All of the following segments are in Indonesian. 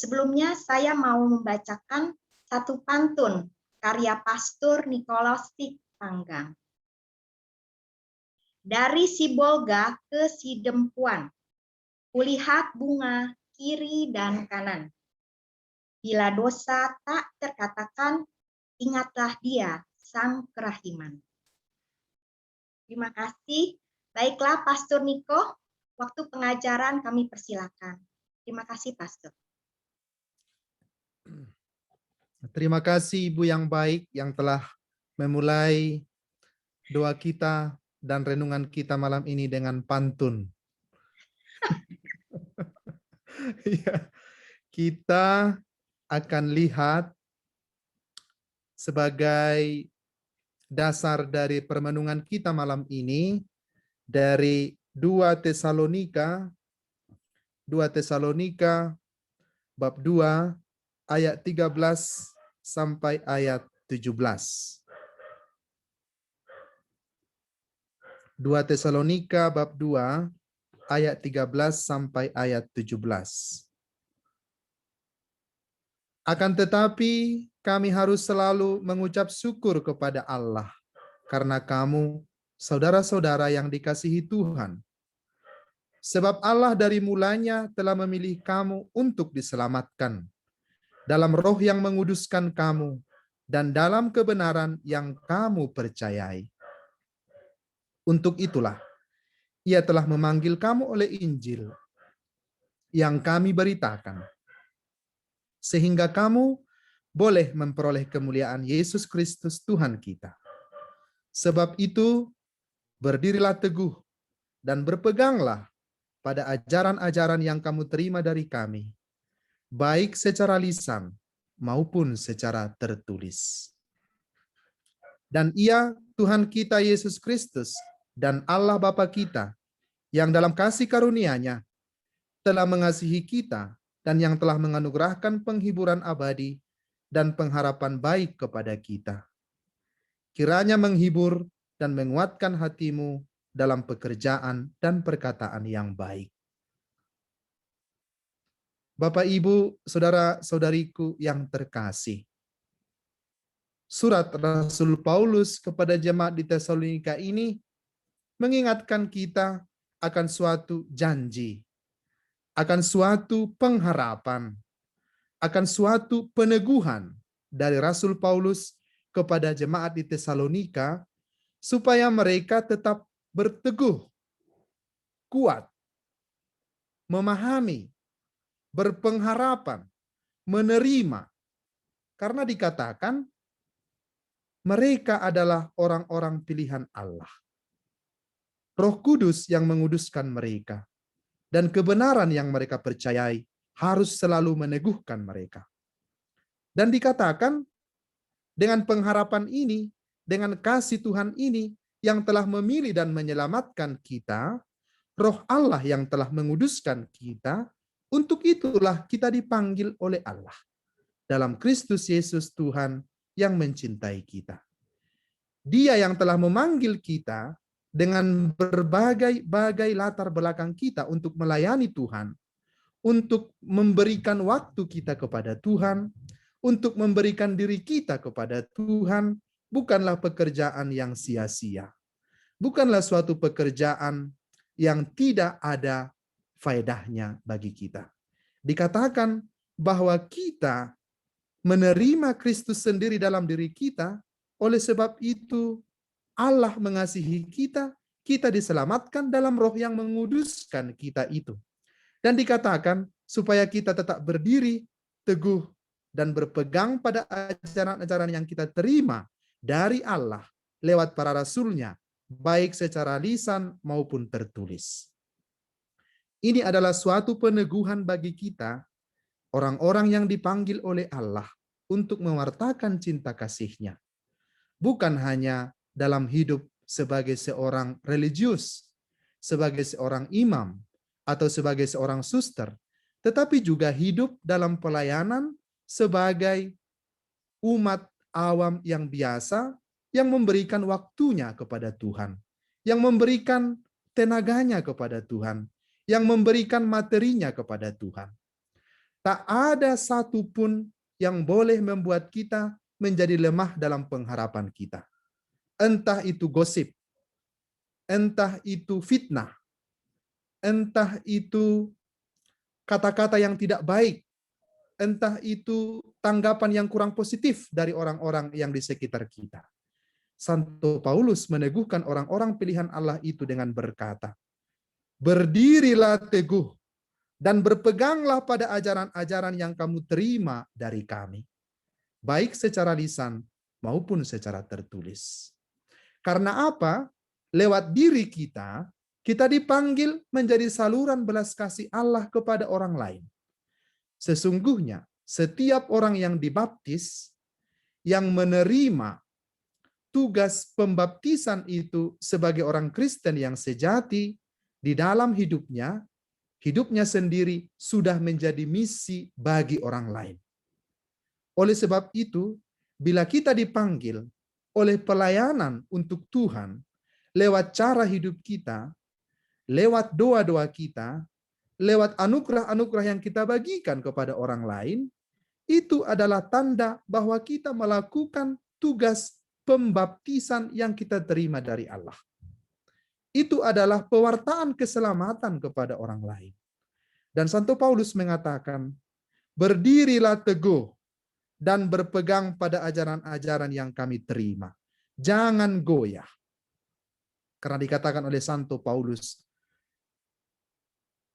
Sebelumnya saya mau membacakan satu pantun karya Pastor Nicholas Panggang. Dari Sibolga ke Sidempuan, kulihat bunga kiri dan kanan. Bila dosa tak terkatakan, ingatlah dia, Sang Kerahiman. Terima kasih. Baiklah, Pastor Niko, waktu pengajaran kami persilakan. Terima kasih, Pastor. Terima kasih Ibu yang baik yang telah memulai doa kita dan renungan kita malam ini dengan pantun. Ya, kita akan lihat sebagai dasar dari permenungan kita malam ini dari 2 Tesalonika bab 2 ayat 13 sampai ayat 17. 2 Tesalonika bab 2 ayat 13 sampai ayat 17. Akan tetapi kami harus selalu mengucap syukur kepada Allah karena kamu saudara-saudara yang dikasihi Tuhan. Sebab Allah dari mulanya telah memilih kamu untuk diselamatkan dalam roh yang menguduskan kamu dan dalam kebenaran yang kamu percayai. Untuk itulah Ia telah memanggil kamu oleh Injil yang kami beritakan, sehingga kamu boleh memperoleh kemuliaan Yesus Kristus Tuhan kita. Sebab itu, berdirilah teguh dan berpeganglah pada ajaran-ajaran yang kamu terima dari kami, baik secara lisan maupun secara tertulis. Dan Ia, Tuhan kita Yesus Kristus, dan Allah Bapa kita, yang dalam kasih karunia-Nya telah mengasihi kita dan yang telah menganugerahkan penghiburan abadi dan pengharapan baik kepada kita. Kiranya menghibur dan menguatkan hatimu dalam pekerjaan dan perkataan yang baik. Bapak, Ibu, saudara-saudariku yang terkasih, surat Rasul Paulus kepada jemaat di Tesalonika ini mengingatkan kita akan suatu janji, akan suatu pengharapan, akan suatu peneguhan dari Rasul Paulus kepada jemaat di Tesalonika supaya mereka tetap berteguh, kuat, memahami, berpengharapan, menerima. Karena dikatakan mereka adalah orang-orang pilihan Allah. Roh Kudus yang menguduskan mereka, dan kebenaran yang mereka percayai harus selalu meneguhkan mereka. Dan dikatakan dengan pengharapan ini, dengan kasih Tuhan ini yang telah memilih dan menyelamatkan kita, Roh Allah yang telah menguduskan kita, untuk itulah kita dipanggil oleh Allah dalam Kristus Yesus Tuhan yang mencintai kita. Dia yang telah memanggil kita dengan berbagai-bagai latar belakang kita untuk melayani Tuhan, untuk memberikan waktu kita kepada Tuhan, untuk memberikan diri kita kepada Tuhan, bukanlah pekerjaan yang sia-sia. Bukanlah suatu pekerjaan yang tidak ada faedahnya bagi kita. Dikatakan bahwa kita menerima Kristus sendiri dalam diri kita, oleh sebab itu Allah mengasihi kita, kita diselamatkan dalam roh yang menguduskan kita itu. Dan dikatakan supaya kita tetap berdiri, teguh, dan berpegang pada ajaran-ajaran yang kita terima dari Allah lewat para rasulnya, baik secara lisan maupun tertulis. Ini adalah suatu peneguhan bagi kita, orang-orang yang dipanggil oleh Allah untuk mewartakan cinta kasih-Nya. Bukan hanya dalam hidup sebagai seorang religius, sebagai seorang imam, atau sebagai seorang suster, tetapi juga hidup dalam pelayanan sebagai umat awam yang biasa, yang memberikan waktunya kepada Tuhan, yang memberikan tenaganya kepada Tuhan, yang memberikan materinya kepada Tuhan. Tak ada satupun yang boleh membuat kita menjadi lemah dalam pengharapan kita. Entah itu gosip, entah itu fitnah, entah itu kata-kata yang tidak baik, entah itu tanggapan yang kurang positif dari orang-orang yang di sekitar kita. Santo Paulus meneguhkan orang-orang pilihan Allah itu dengan berkata, berdirilah teguh dan berpeganglah pada ajaran-ajaran yang kamu terima dari kami, baik secara lisan maupun secara tertulis. Karena apa? Lewat diri kita, kita dipanggil menjadi saluran belas kasih Allah kepada orang lain. Sesungguhnya, setiap orang yang dibaptis, yang menerima tugas pembaptisan itu sebagai orang Kristen yang sejati, di dalam hidupnya sendiri sudah menjadi misi bagi orang lain. Oleh sebab itu, bila kita dipanggil oleh pelayanan untuk Tuhan, lewat cara hidup kita, lewat doa-doa kita, lewat anugerah-anugerah yang kita bagikan kepada orang lain, itu adalah tanda bahwa kita melakukan tugas pembaptisan yang kita terima dari Allah. Itu adalah pewartaan keselamatan kepada orang lain. Dan Santo Paulus mengatakan, berdirilah teguh dan berpegang pada ajaran-ajaran yang kami terima. Jangan goyah. Karena dikatakan oleh Santo Paulus,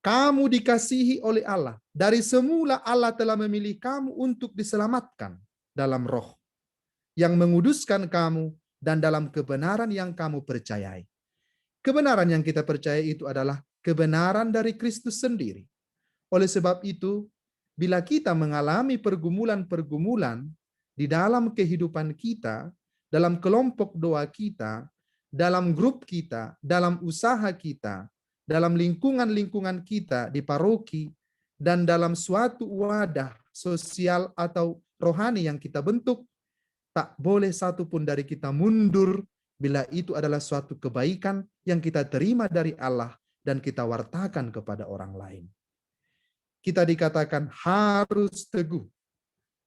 kamu dikasihi oleh Allah. Dari semula Allah telah memilih kamu untuk diselamatkan dalam roh, yang menguduskan kamu dan dalam kebenaran yang kamu percayai. Kebenaran yang kita percaya itu adalah kebenaran dari Kristus sendiri. Oleh sebab itu, bila kita mengalami pergumulan-pergumulan di dalam kehidupan kita, dalam kelompok doa kita, dalam grup kita, dalam usaha kita, dalam lingkungan-lingkungan kita di paroki, dan dalam suatu wadah sosial atau rohani yang kita bentuk, tak boleh satupun dari kita mundur bila itu adalah suatu kebaikan yang kita terima dari Allah dan kita wartakan kepada orang lain. Kita dikatakan harus teguh.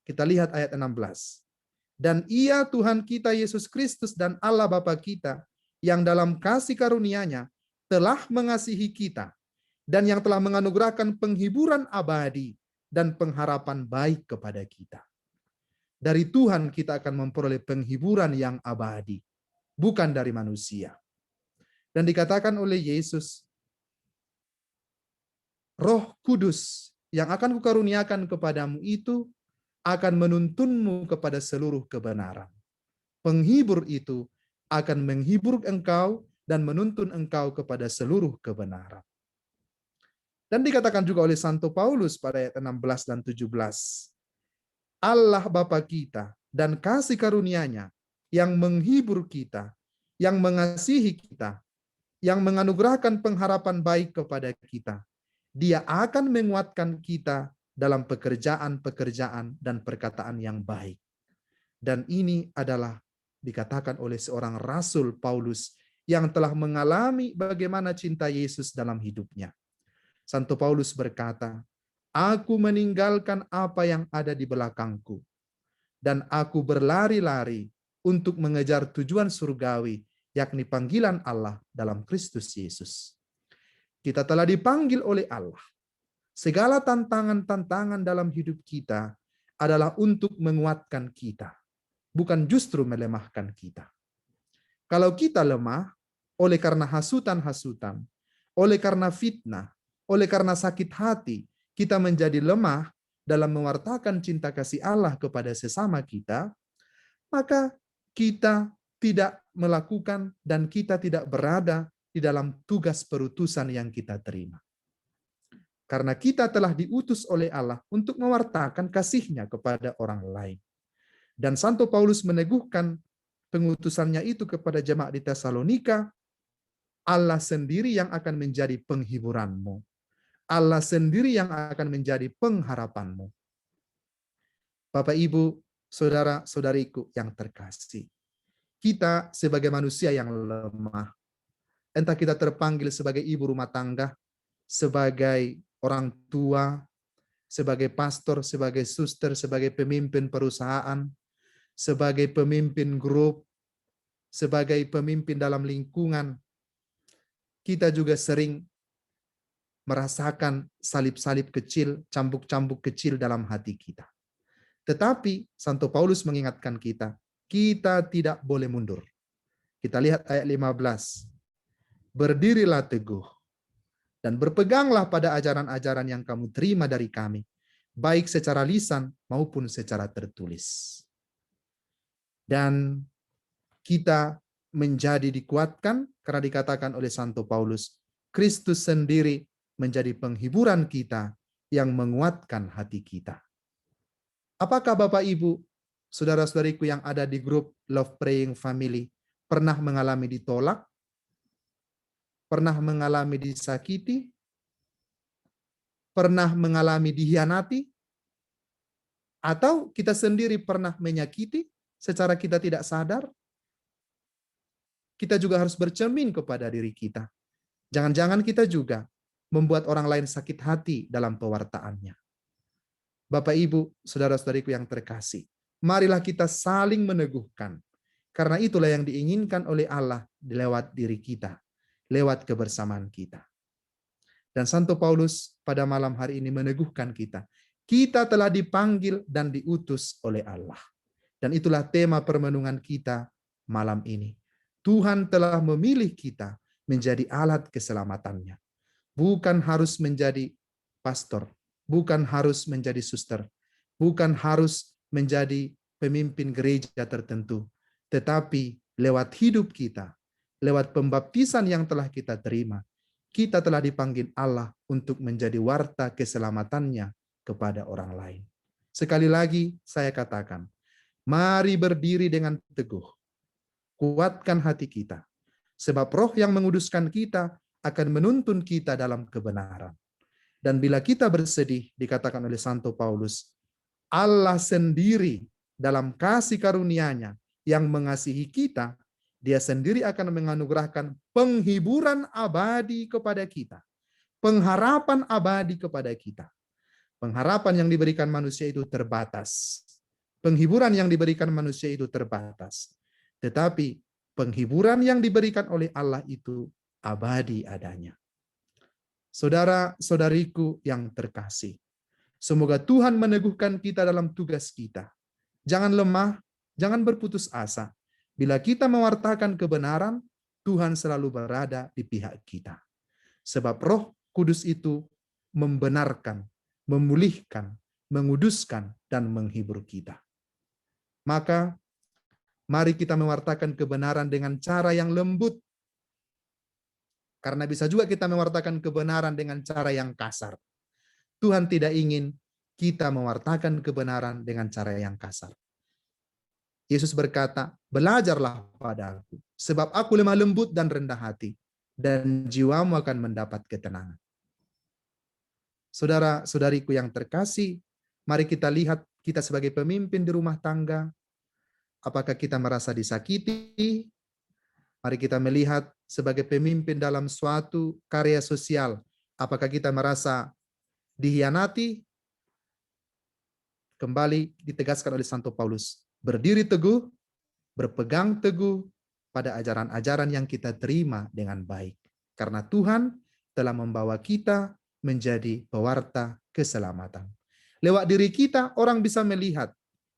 Kita lihat ayat 16. Dan Ia Tuhan kita Yesus Kristus dan Allah Bapa kita yang dalam kasih karunia-Nya telah mengasihi kita dan yang telah menganugerahkan penghiburan abadi dan pengharapan baik kepada kita. Dari Tuhan kita akan memperoleh penghiburan yang abadi, bukan dari manusia. Dan dikatakan oleh Yesus, Roh Kudus yang akan kukaruniakan kepadamu itu akan menuntunmu kepada seluruh kebenaran. Penghibur itu akan menghibur engkau dan menuntun engkau kepada seluruh kebenaran. Dan dikatakan juga oleh Santo Paulus pada ayat 16 dan 17. Allah Bapa kita dan kasih karunia-Nya yang menghibur kita, yang mengasihi kita, yang menganugerahkan pengharapan baik kepada kita. Dia akan menguatkan kita dalam pekerjaan-pekerjaan dan perkataan yang baik. Dan ini adalah dikatakan oleh seorang Rasul Paulus yang telah mengalami bagaimana cinta Yesus dalam hidupnya. Santo Paulus berkata, aku meninggalkan apa yang ada di belakangku, dan aku berlari-lari untuk mengejar tujuan surgawi, yakni panggilan Allah dalam Kristus Yesus. Kita telah dipanggil oleh Allah. Segala tantangan-tantangan dalam hidup kita adalah untuk menguatkan kita, bukan justru melemahkan kita. Kalau kita lemah, oleh karena hasutan-hasutan, oleh karena fitnah, oleh karena sakit hati, kita menjadi lemah dalam mewartakan cinta kasih Allah kepada sesama kita, maka kita tidak melakukan dan kita tidak berada di dalam tugas perutusan yang kita terima. Karena kita telah diutus oleh Allah untuk mewartakan kasih-Nya kepada orang lain. Dan Santo Paulus meneguhkan pengutusannya itu kepada jemaat di Tesalonika, Allah sendiri yang akan menjadi penghiburanmu. Allah sendiri yang akan menjadi pengharapanmu. Bapak, Ibu, saudara-saudariku yang terkasih, kita sebagai manusia yang lemah, entah kita terpanggil sebagai ibu rumah tangga, sebagai orang tua, sebagai pastor, sebagai suster, sebagai pemimpin perusahaan, sebagai pemimpin grup, sebagai pemimpin dalam lingkungan, kita juga sering merasakan salib-salib kecil, cambuk-cambuk kecil dalam hati kita. Tetapi Santo Paulus mengingatkan kita, kita tidak boleh mundur. Kita lihat ayat 15. Berdirilah teguh dan berpeganglah pada ajaran-ajaran yang kamu terima dari kami, baik secara lisan maupun secara tertulis. Dan kita menjadi dikuatkan karena dikatakan oleh Santo Paulus, Kristus sendiri menjadi penghiburan kita yang menguatkan hati kita. Apakah Bapak Ibu, saudara-saudariku yang ada di grup Love Praying Family, pernah mengalami ditolak? Pernah mengalami disakiti? Pernah mengalami dikhianati? Atau kita sendiri pernah menyakiti secara kita tidak sadar? Kita juga harus bercermin kepada diri kita. Jangan-jangan kita juga membuat orang lain sakit hati dalam pewartaannya. Bapak, Ibu, saudara-saudariku yang terkasih, marilah kita saling meneguhkan. Karena itulah yang diinginkan oleh Allah lewat diri kita, lewat kebersamaan kita. Dan Santo Paulus pada malam hari ini meneguhkan kita. Kita telah dipanggil dan diutus oleh Allah. Dan itulah tema permenungan kita malam ini. Tuhan telah memilih kita menjadi alat keselamatannya. Bukan harus menjadi pastor, bukan harus menjadi suster, bukan harus menjadi pemimpin gereja tertentu, tetapi lewat hidup kita, lewat pembaptisan yang telah kita terima, kita telah dipanggil Allah untuk menjadi warta keselamatannya kepada orang lain. Sekali lagi saya katakan, mari berdiri dengan teguh, kuatkan hati kita, sebab Roh yang menguduskan kita akan menuntun kita dalam kebenaran. Dan bila kita bersedih, dikatakan oleh Santo Paulus, Allah sendiri dalam kasih karunia-Nya yang mengasihi kita, Dia sendiri akan menganugerahkan penghiburan abadi kepada kita, pengharapan abadi kepada kita. Pengharapan yang diberikan manusia itu terbatas. Penghiburan yang diberikan manusia itu terbatas. Tetapi penghiburan yang diberikan oleh Allah itu abadi adanya. Saudara-saudariku yang terkasih, semoga Tuhan meneguhkan kita dalam tugas kita. Jangan lemah, jangan berputus asa. Bila kita mewartakan kebenaran, Tuhan selalu berada di pihak kita. Sebab Roh Kudus itu membenarkan, memulihkan, menguduskan, dan menghibur kita. Maka, mari kita mewartakan kebenaran dengan cara yang lembut. Karena bisa juga kita mewartakan kebenaran dengan cara yang kasar. Tuhan tidak ingin kita mewartakan kebenaran dengan cara yang kasar. Yesus berkata, belajarlah pada aku, sebab aku lemah lembut dan rendah hati, dan jiwamu akan mendapat ketenangan. Saudara-saudariku yang terkasih, mari kita lihat kita sebagai pemimpin di rumah tangga. Apakah kita merasa disakiti? Mari kita melihat sebagai pemimpin dalam suatu karya sosial. Apakah kita merasa dikhianati? Kembali ditegaskan oleh Santo Paulus. Berdiri teguh, berpegang teguh pada ajaran-ajaran yang kita terima dengan baik. Karena Tuhan telah membawa kita menjadi pewarta keselamatan. Lewat diri kita, orang bisa melihat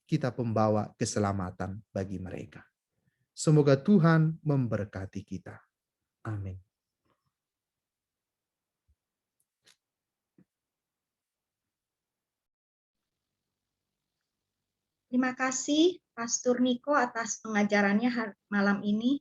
kita pembawa keselamatan bagi mereka. Semoga Tuhan memberkati kita. Amin. Terima kasih Pastor Niko atas pengajarannya malam ini.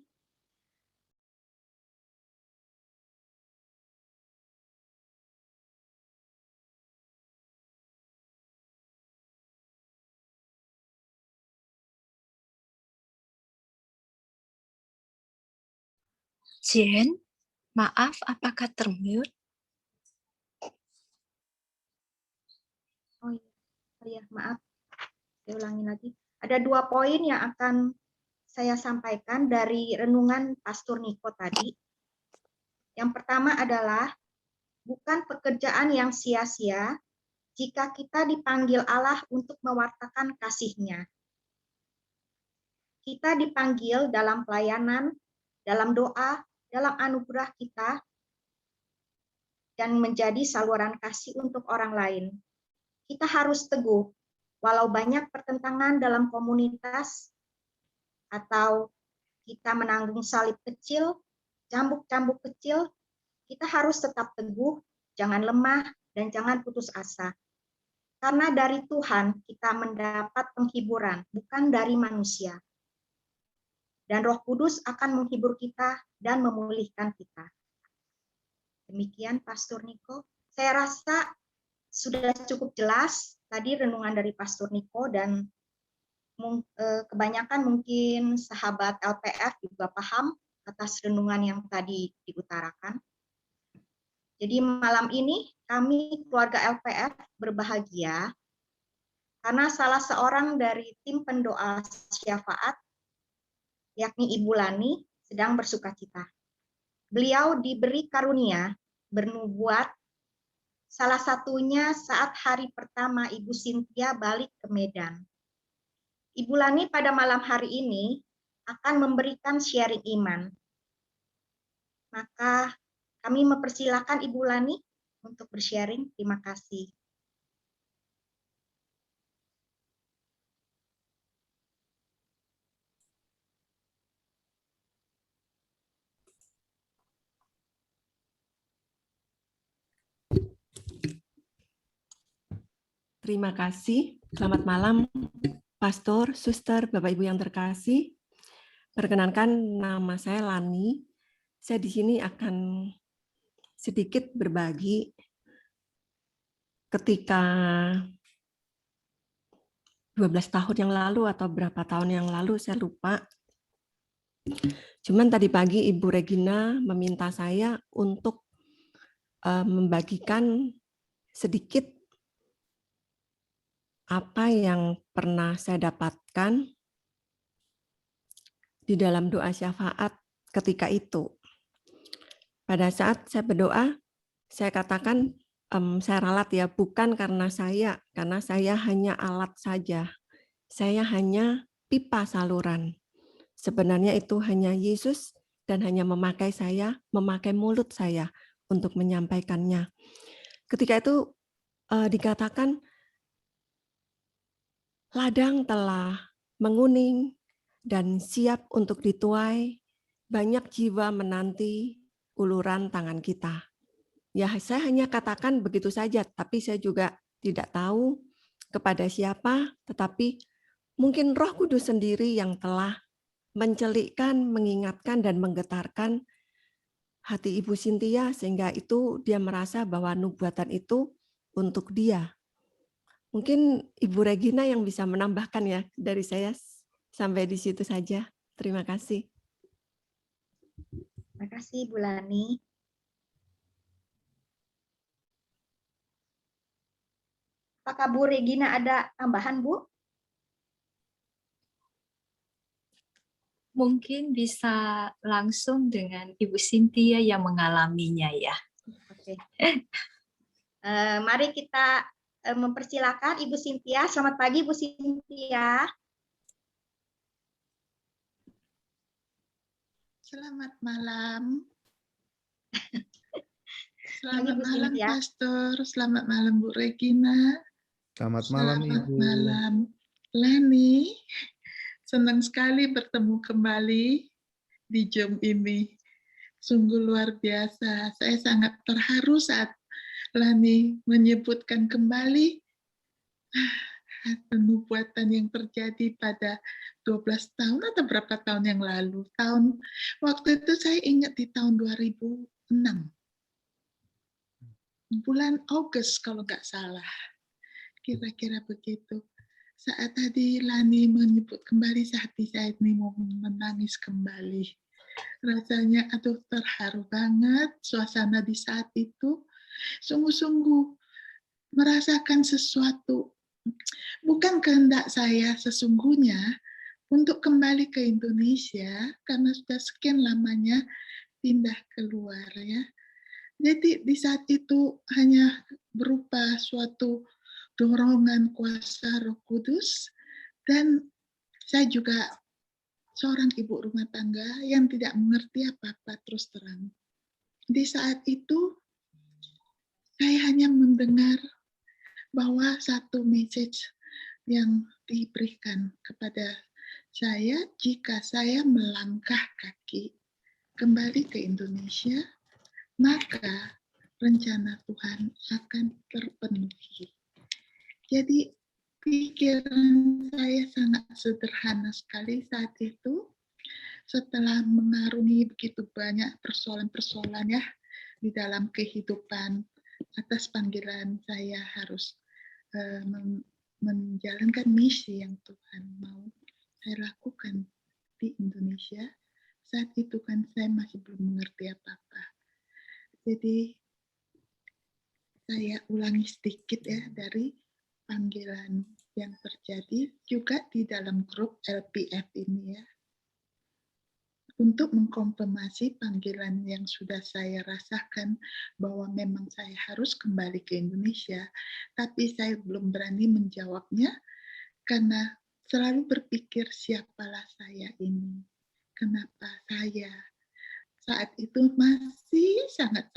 Jen, maaf, apakah termute? Oh iya, maaf. Saya ulangi lagi. Ada 2 poin yang akan saya sampaikan dari renungan Pastor Niko tadi. Yang pertama adalah bukan pekerjaan yang sia-sia jika kita dipanggil Allah untuk mewartakan kasih-Nya. Kita dipanggil dalam pelayanan, dalam doa, dalam anugerah kita, dan menjadi saluran kasih untuk orang lain. Kita harus teguh, walau banyak pertentangan dalam komunitas, atau kita menanggung salib kecil, cambuk-cambuk kecil, kita harus tetap teguh, jangan lemah, dan jangan putus asa. Karena dari Tuhan kita mendapat penghiburan, bukan dari manusia. Dan Roh Kudus akan menghibur kita dan memulihkan kita. Demikian Pastor Niko. Saya rasa sudah cukup jelas tadi renungan dari Pastor Niko, dan kebanyakan mungkin sahabat LPF juga paham atas renungan yang tadi diutarakan. Jadi malam ini kami keluarga LPF berbahagia karena salah seorang dari tim pendoa syafaat, yakni Ibu Lani, sedang bersukacita. Beliau diberi karunia bernubuat, salah satunya saat hari pertama Ibu Cynthia balik ke Medan. Ibu Lani pada malam hari ini akan memberikan sharing iman. Maka kami mempersilakan Ibu Lani untuk bersharing. Terima kasih. Terima kasih. Selamat malam, Pastor, Suster, Bapak Ibu yang terkasih. Perkenankan, nama saya Lani. Saya di sini akan sedikit berbagi ketika 12 tahun yang lalu atau berapa tahun yang lalu, saya lupa. Cuman tadi pagi Ibu Regina meminta saya untuk membagikan sedikit apa yang pernah saya dapatkan di dalam doa syafaat ketika itu. Pada saat saya berdoa, saya katakan, saya ralat ya, bukan karena saya hanya alat saja. Saya hanya pipa saluran. Sebenarnya itu hanya Yesus dan hanya memakai saya, memakai mulut saya untuk menyampaikannya. Ketika itu dikatakan, ladang telah menguning dan siap untuk dituai, banyak jiwa menanti uluran tangan kita. Ya, saya hanya katakan begitu saja, tapi saya juga tidak tahu kepada siapa, tetapi mungkin Roh Kudus sendiri yang telah mencelikkan, mengingatkan, dan menggetarkan hati Ibu Cynthia, sehingga itu dia merasa bahwa nubuatan itu untuk dia. Mungkin Ibu Regina yang bisa menambahkan ya, dari saya sampai di situ saja. Terima kasih. Terima kasih, Bu Lani. Apakah Bu Regina ada tambahan, Bu? Mungkin bisa langsung dengan Ibu Cynthia yang mengalaminya ya. Oke. Mari kita mempersilakan Ibu Cynthia. Selamat pagi, Bu Cynthia. Selamat malam. Selamat Bu malam, Cynthia. Pastor. Selamat malam, Bu Regina. Selamat malam, Selamat Ibu. malam, Lani. Senang sekali bertemu kembali di Zoom ini. Sungguh luar biasa. Saya sangat terharu saat Lani menyebutkan kembali nubuatan yang terjadi pada 12 tahun atau berapa tahun yang lalu. Waktu itu saya ingat di tahun 2006. Bulan Agustus kalau nggak salah. Kira-kira begitu. Saat tadi Lani menyebut kembali, hati saya ini mau menangis kembali. Rasanya aduh terharu banget suasana di saat itu. Sungguh-sungguh merasakan sesuatu. Bukan kehendak saya sesungguhnya untuk kembali ke Indonesia karena sudah sekian lamanya pindah keluar ya. Jadi di saat itu hanya berupa suatu dorongan kuasa Roh Kudus, dan saya juga seorang ibu rumah tangga yang tidak mengerti apa-apa terus terang. Di saat itu, saya hanya mendengar bahwa satu message yang diberikan kepada saya, jika saya melangkah kaki kembali ke Indonesia, maka rencana Tuhan akan terpenuhi. Jadi pikiran saya sangat sederhana sekali saat itu, setelah mengarungi begitu banyak persoalan-persoalan ya di dalam kehidupan atas panggilan saya harus menjalankan misi yang Tuhan mau saya lakukan di Indonesia. Saat itu kan saya masih belum mengerti apa-apa. Jadi saya ulangi sedikit ya dari panggilan yang terjadi juga di dalam grup LPF ini ya. Untuk mengkonfirmasi panggilan yang sudah saya rasakan bahwa memang saya harus kembali ke Indonesia, tapi saya belum berani menjawabnya karena selalu berpikir siapalah saya ini, kenapa saya saat itu masih sangat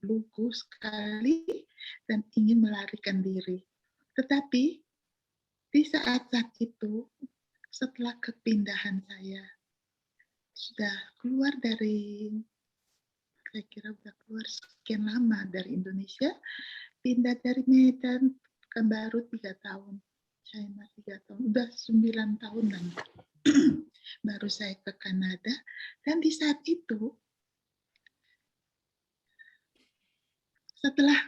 lugu sekali dan ingin melarikan diri. Tetapi di saat-saat itu, setelah kepindahan saya, sudah keluar dari, saya kira sudah keluar sekian lama dari Indonesia, pindah dari Medan, kan baru 3 tahun. China 3 tahun, udah 9 tahunan. Baru saya ke Kanada, dan di saat itu, setelah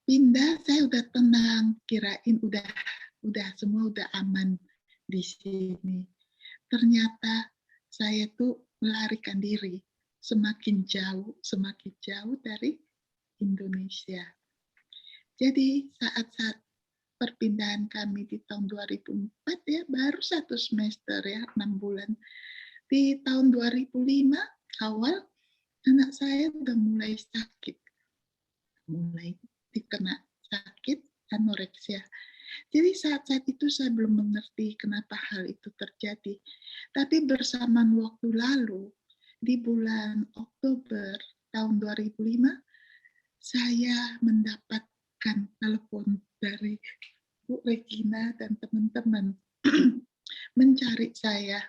pindah, saya udah tenang, kirain udah semua udah aman di sini. Ternyata saya tuh melarikan diri semakin jauh dari Indonesia. Jadi saat-saat perpindahan kami di tahun 2004 ya, baru 1 semester ya, 6 bulan. Di tahun 2005 awal, anak saya udah mulai sakit. Mulai dikena sakit anoreksia. Jadi saat-saat itu saya belum mengerti kenapa hal itu terjadi. Tapi bersamaan waktu lalu, di bulan Oktober tahun 2005, saya mendapatkan telepon dari Bu Regina dan teman-teman mencari saya.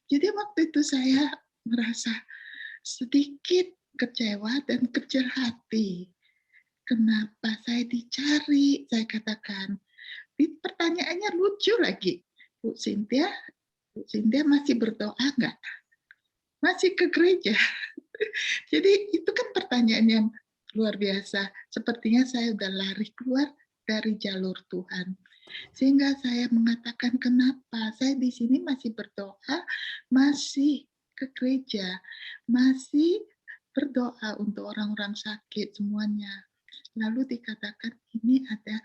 Jadi waktu itu saya merasa sedikit kecewa dan kecil hati. Kenapa saya dicari? Saya katakan. Pertanyaannya lucu lagi. Bu Cynthia masih berdoa nggak? Masih ke gereja? Jadi itu kan pertanyaan yang luar biasa. Sepertinya saya udah lari keluar dari jalur Tuhan. Sehingga saya mengatakan kenapa saya di sini masih berdoa, masih ke gereja, masih berdoa untuk orang-orang sakit semuanya. Lalu dikatakan ini ada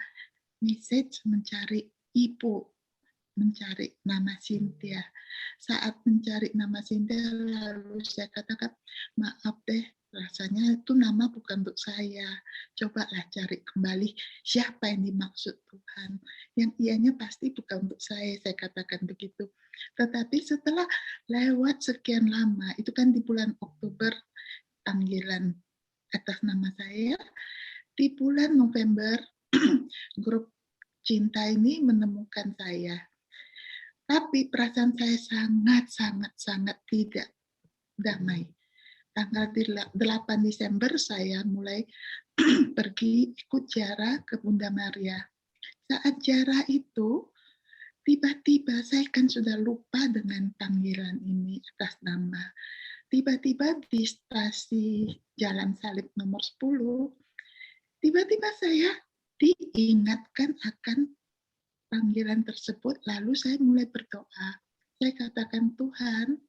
message mencari ibu, mencari nama Cynthia. Saat mencari nama Cynthia, lalu saya katakan, maaf deh, rasanya itu nama bukan untuk saya. Cobalah cari kembali siapa yang dimaksud Tuhan. Yang ianya pasti bukan untuk saya katakan begitu. Tetapi setelah lewat sekian lama, itu kan di bulan Oktober, panggilan atas nama saya, di bulan November, grup cinta ini menemukan saya. Tapi perasaan saya sangat tidak damai. Tanggal 8 Desember saya mulai pergi ikut ziarah ke Bunda Maria. Saat ziarah itu, tiba-tiba saya kan sudah lupa dengan panggilan ini atas nama. Tiba-tiba di stasi Jalan Salib nomor 10, tiba-tiba saya diingatkan akan panggilan tersebut, lalu saya mulai berdoa. Saya katakan, Tuhan,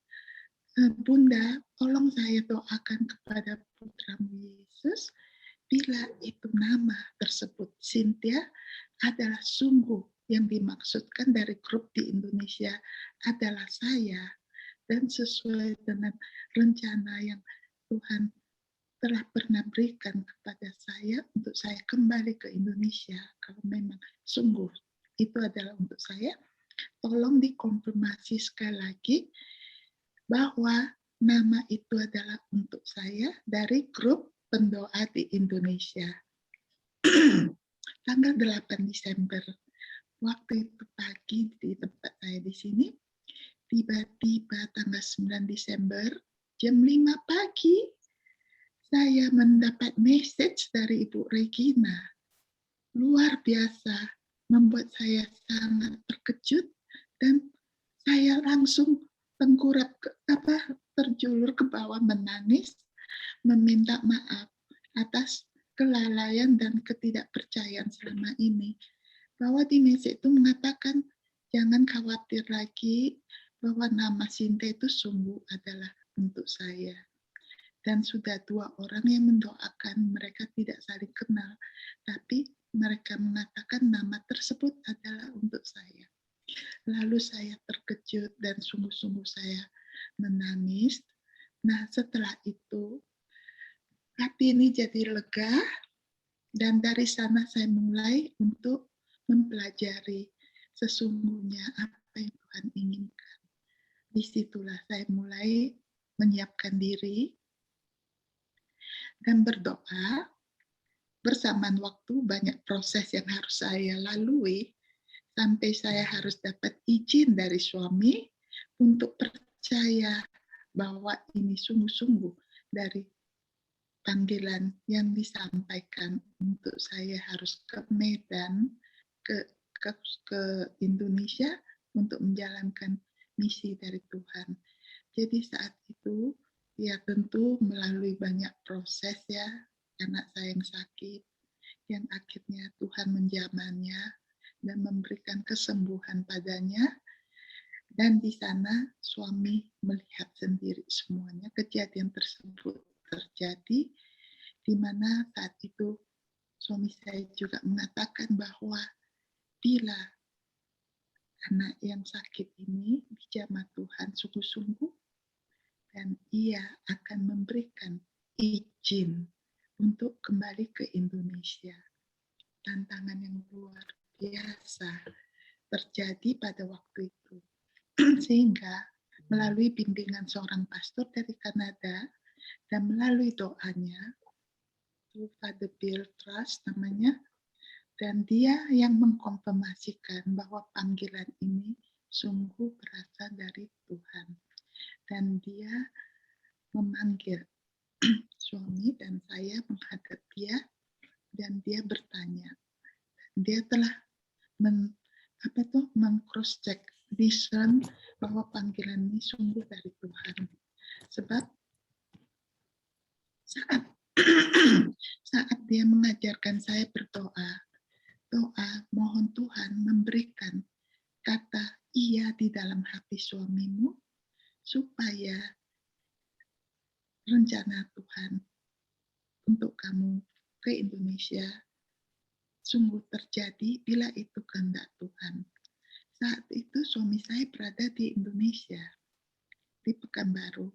Bunda, tolong saya doakan kepada putramu Yesus, bila itu nama tersebut, Cynthia, adalah sungguh yang dimaksudkan dari grup di Indonesia adalah saya, dan sesuai dengan rencana yang Tuhan telah pernah berikan kepada saya untuk saya kembali ke Indonesia. Kalau memang sungguh itu adalah untuk saya, tolong dikonfirmasi sekali lagi bahwa nama itu adalah untuk saya dari grup pendoa di Indonesia. Tanggal 8 Desember, waktu itu pagi di tempat saya di sini, tiba-tiba tanggal 9 Desember, jam 5 pagi, saya mendapat message dari Ibu Regina. Luar biasa, membuat saya sangat terkejut dan saya langsung terjulur ke bawah menangis, meminta maaf atas kelalaian dan ketidakpercayaan selama ini. Bahwa di message itu mengatakan, jangan khawatir lagi bahwa nama Sinta itu sungguh adalah untuk saya. Dan sudah 2 orang yang mendoakan, mereka tidak saling kenal, tapi mereka mengatakan nama tersebut adalah untuk saya. Lalu saya terkejut dan sungguh-sungguh saya menangis. Nah, setelah itu, hati ini jadi lega, dan dari sana saya mulai untuk mempelajari sesungguhnya apa yang Tuhan inginkan. Disitulah saya mulai menyiapkan diri dan berdoa. Bersamaan waktu banyak proses yang harus saya lalui sampai saya harus dapat izin dari suami untuk percaya bahwa ini sungguh-sungguh dari panggilan yang disampaikan untuk saya harus ke Medan, ke Indonesia untuk menjalankan misi dari Tuhan. Jadi saat itu ya tentu melalui banyak proses ya, anak saya yang sakit, yang akhirnya Tuhan menjamahnya dan memberikan kesembuhan padanya. Dan di sana suami melihat sendiri semuanya kejadian tersebut terjadi, di mana saat itu suami saya juga mengatakan bahwa bila anak yang sakit ini dijamah Tuhan sungguh-sungguh, dan ia akan memberikan izin untuk kembali ke Indonesia. Tantangan yang luar biasa terjadi pada waktu itu. Sehingga melalui bimbingan seorang pastor dari Kanada dan melalui doanya, Father Bill Trust namanya, dan dia yang mengkonfirmasikan bahwa panggilan ini sungguh berasal dari Tuhan. Dan dia memanggil suami dan saya menghadap dia, dan dia bertanya. Dia telah meng-cross check, discern bahwa panggilan ini sungguh dari Tuhan. Sebab saat dia mengajarkan saya berdoa, mohon Tuhan memberikan kata iya di dalam hati suamimu, supaya rencana Tuhan untuk kamu ke Indonesia sungguh terjadi bila itu kehendak Tuhan. Saat itu suami saya berada di Indonesia, di Pekanbaru.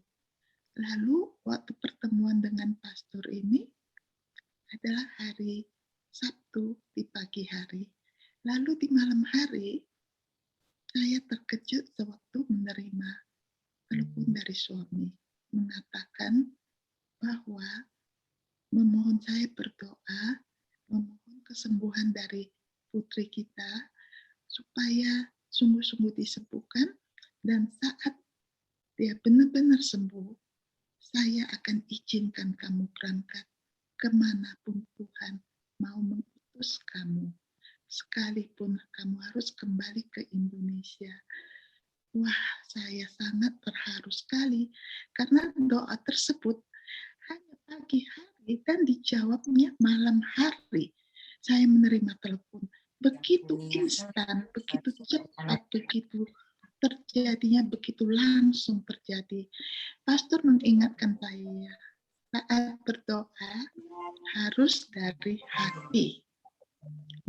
Lalu waktu pertemuan dengan pastor ini adalah hari Sabtu di pagi hari. Lalu di malam hari saya terkejut sewaktu menerima telepon dari suami mengatakan bahwa memohon saya berdoa, memohon kesembuhan dari putri kita supaya sungguh-sungguh disembuhkan, dan saat dia benar-benar sembuh, saya akan izinkan kamu berangkat kemanapun Tuhan mau mengutus kamu, sekalipun kamu harus kembali ke Indonesia. Wah, saya sangat terharu sekali karena doa tersebut hanya pagi hari dan dijawabnya malam hari. Saya menerima telepon begitu instan, begitu cepat, begitu terjadinya, begitu langsung terjadi. Pastor mengingatkan saya, saat berdoa harus dari hati,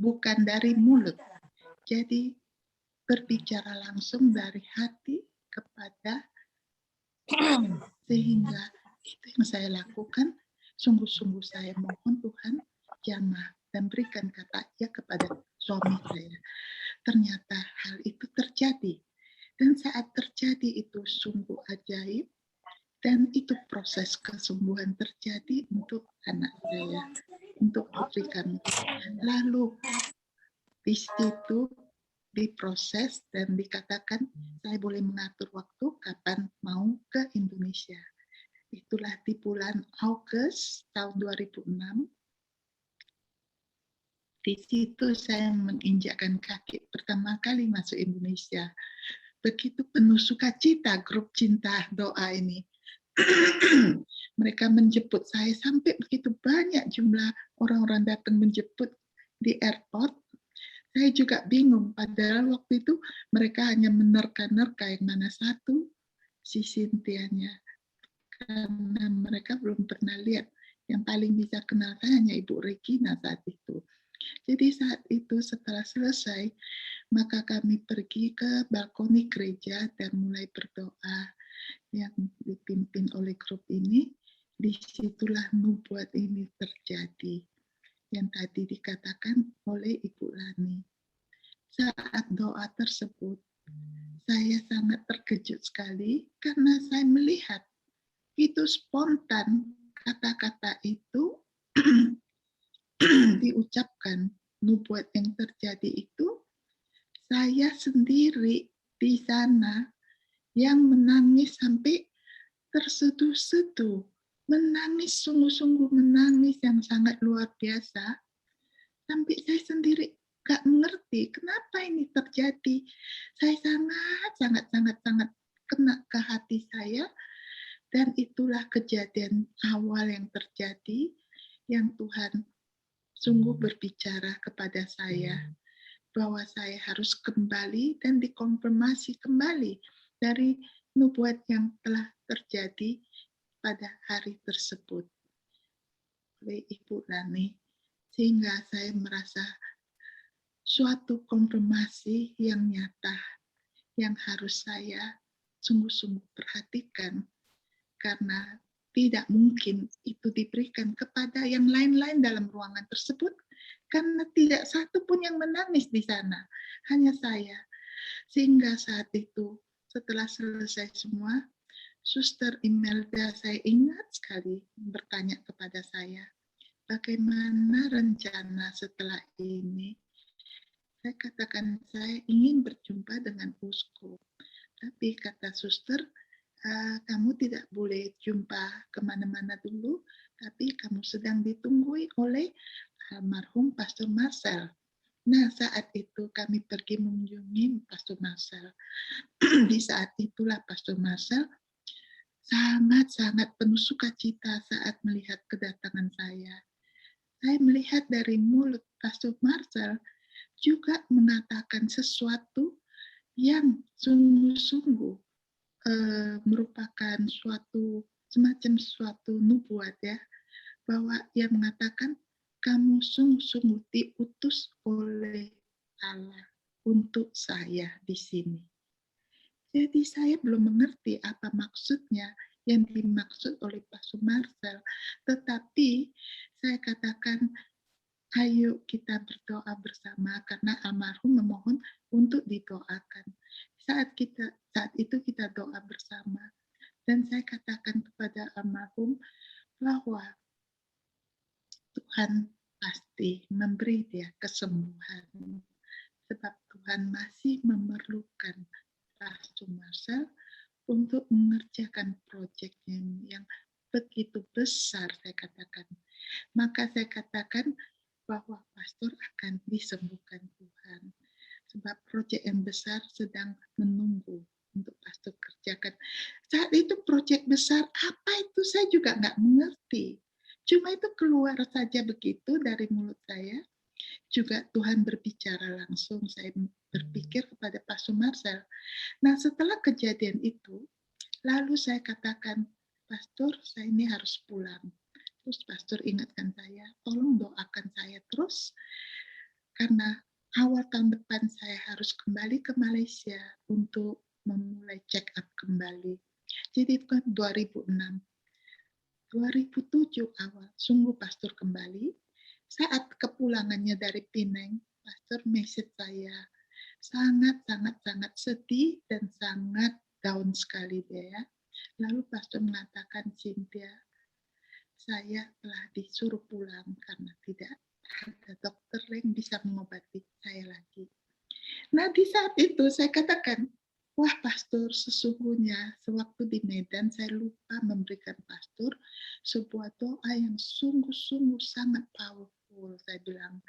bukan dari mulut. Jadi berbicara langsung dari hati kepada, sehingga itu yang saya lakukan. Sungguh-sungguh saya mohon Tuhan jamah dan berikan kata ya kepada suami saya. Ternyata hal itu terjadi. Dan saat terjadi itu sungguh ajaib. Dan itu proses kesembuhan terjadi untuk anak saya, untuk putri kami. Lalu di situ diproses dan dikatakan saya boleh mengatur waktu kapan mau ke Indonesia. Itulah di bulan Agustus tahun 2006. Di situ saya menginjakkan kaki pertama kali masuk Indonesia. Begitu penuh sukacita grup cinta doa ini. Mereka menjemput saya sampai begitu banyak jumlah orang-orang datang menjemput di airport. Saya juga bingung, padahal waktu itu mereka hanya menerka-nerka yang mana satu, si Cynthia-nya. Karena mereka belum pernah lihat. Yang paling bisa kenal saya hanya Ibu Regina saat itu. Jadi saat itu setelah selesai, maka kami pergi ke balkoni gereja dan mulai berdoa yang dipimpin oleh grup ini. Disitulah nubuat ini terjadi yang tadi dikatakan oleh Ibu Lani. Saat doa tersebut, saya sangat terkejut sekali karena saya melihat itu spontan kata-kata itu diucapkan. Nubuat yang terjadi itu, saya sendiri di sana yang menangis sampai terseduh-seduh, menangis sungguh-sungguh menangis yang sangat luar biasa, sampai saya sendiri gak mengerti kenapa ini terjadi. Saya sangat kena ke hati saya, dan itulah kejadian awal yang terjadi yang Tuhan sungguh berbicara kepada saya bahwa saya harus kembali dan dikonfirmasi kembali dari nubuat yang telah terjadi pada hari tersebut oleh Ibu Lani, sehingga saya merasa suatu konfirmasi yang nyata yang harus saya sungguh-sungguh perhatikan, karena tidak mungkin itu diberikan kepada yang lain-lain dalam ruangan tersebut, karena tidak satu pun yang menangis di sana, hanya saya. Sehingga saat itu, setelah selesai semua, Suster Imelda, saya ingat sekali bertanya kepada saya, bagaimana rencana setelah ini? Saya katakan, saya ingin berjumpa dengan uskup. Tapi kata suster, kamu tidak boleh jumpa kemana-mana dulu, tapi kamu sedang ditunggui oleh almarhum Pastor Marcel. Nah, saat itu kami pergi mengunjungi Pastor Marcel. Di saat itulah Pastor Marcel sangat-sangat penuh sukacita saat melihat kedatangan saya. Saya melihat dari mulut Pastor Marcel juga mengatakan sesuatu yang sungguh-sungguh merupakan semacam suatu nubuat ya, bahwa ia mengatakan kamu sungguh-sungguh diutus oleh Allah untuk saya di sini. Jadi saya belum mengerti apa maksudnya yang dimaksud oleh Pastor Marcel, tetapi saya katakan ayo kita berdoa bersama karena almarhum memohon untuk didoakan. Saat itu kita doa bersama, dan saya katakan kepada almarhum bahwa Tuhan pasti memberi dia kesembuhan, sebab Tuhan masih memerlukan Pastor Marcel untuk mengerjakan proyek yang begitu besar, saya katakan. Maka saya katakan bahwa pastor akan disembuhkan Tuhan. Sebab proyek yang besar sedang menunggu untuk pastor kerjakan. Saat itu proyek besar apa itu saya juga nggak mengerti. Cuma itu keluar saja begitu dari mulut saya. Juga Tuhan berbicara langsung. Saya berpikir kepada Pastor Marcel. Nah setelah kejadian itu, lalu saya katakan, Pastor saya ini harus pulang. Terus pastor ingatkan saya, tolong doakan saya terus, karena awal tahun depan saya harus kembali ke Malaysia untuk memulai check up kembali. Jadi itu kan 2006. 2007 awal, sungguh pastor kembali. Saat kepulangannya dari Pineng, pastor message saya, sangat sedih dan sangat down sekali dia ya. Lalu pastor mengatakan, Cynthia, saya telah disuruh pulang karena tidak ada dokter yang bisa mengobati saya lagi. Nah, di saat itu saya katakan, wah pastor, sesungguhnya sewaktu di Medan saya lupa memberikan pastor sebuah doa yang sungguh-sungguh sangat powerful. Saya bilang,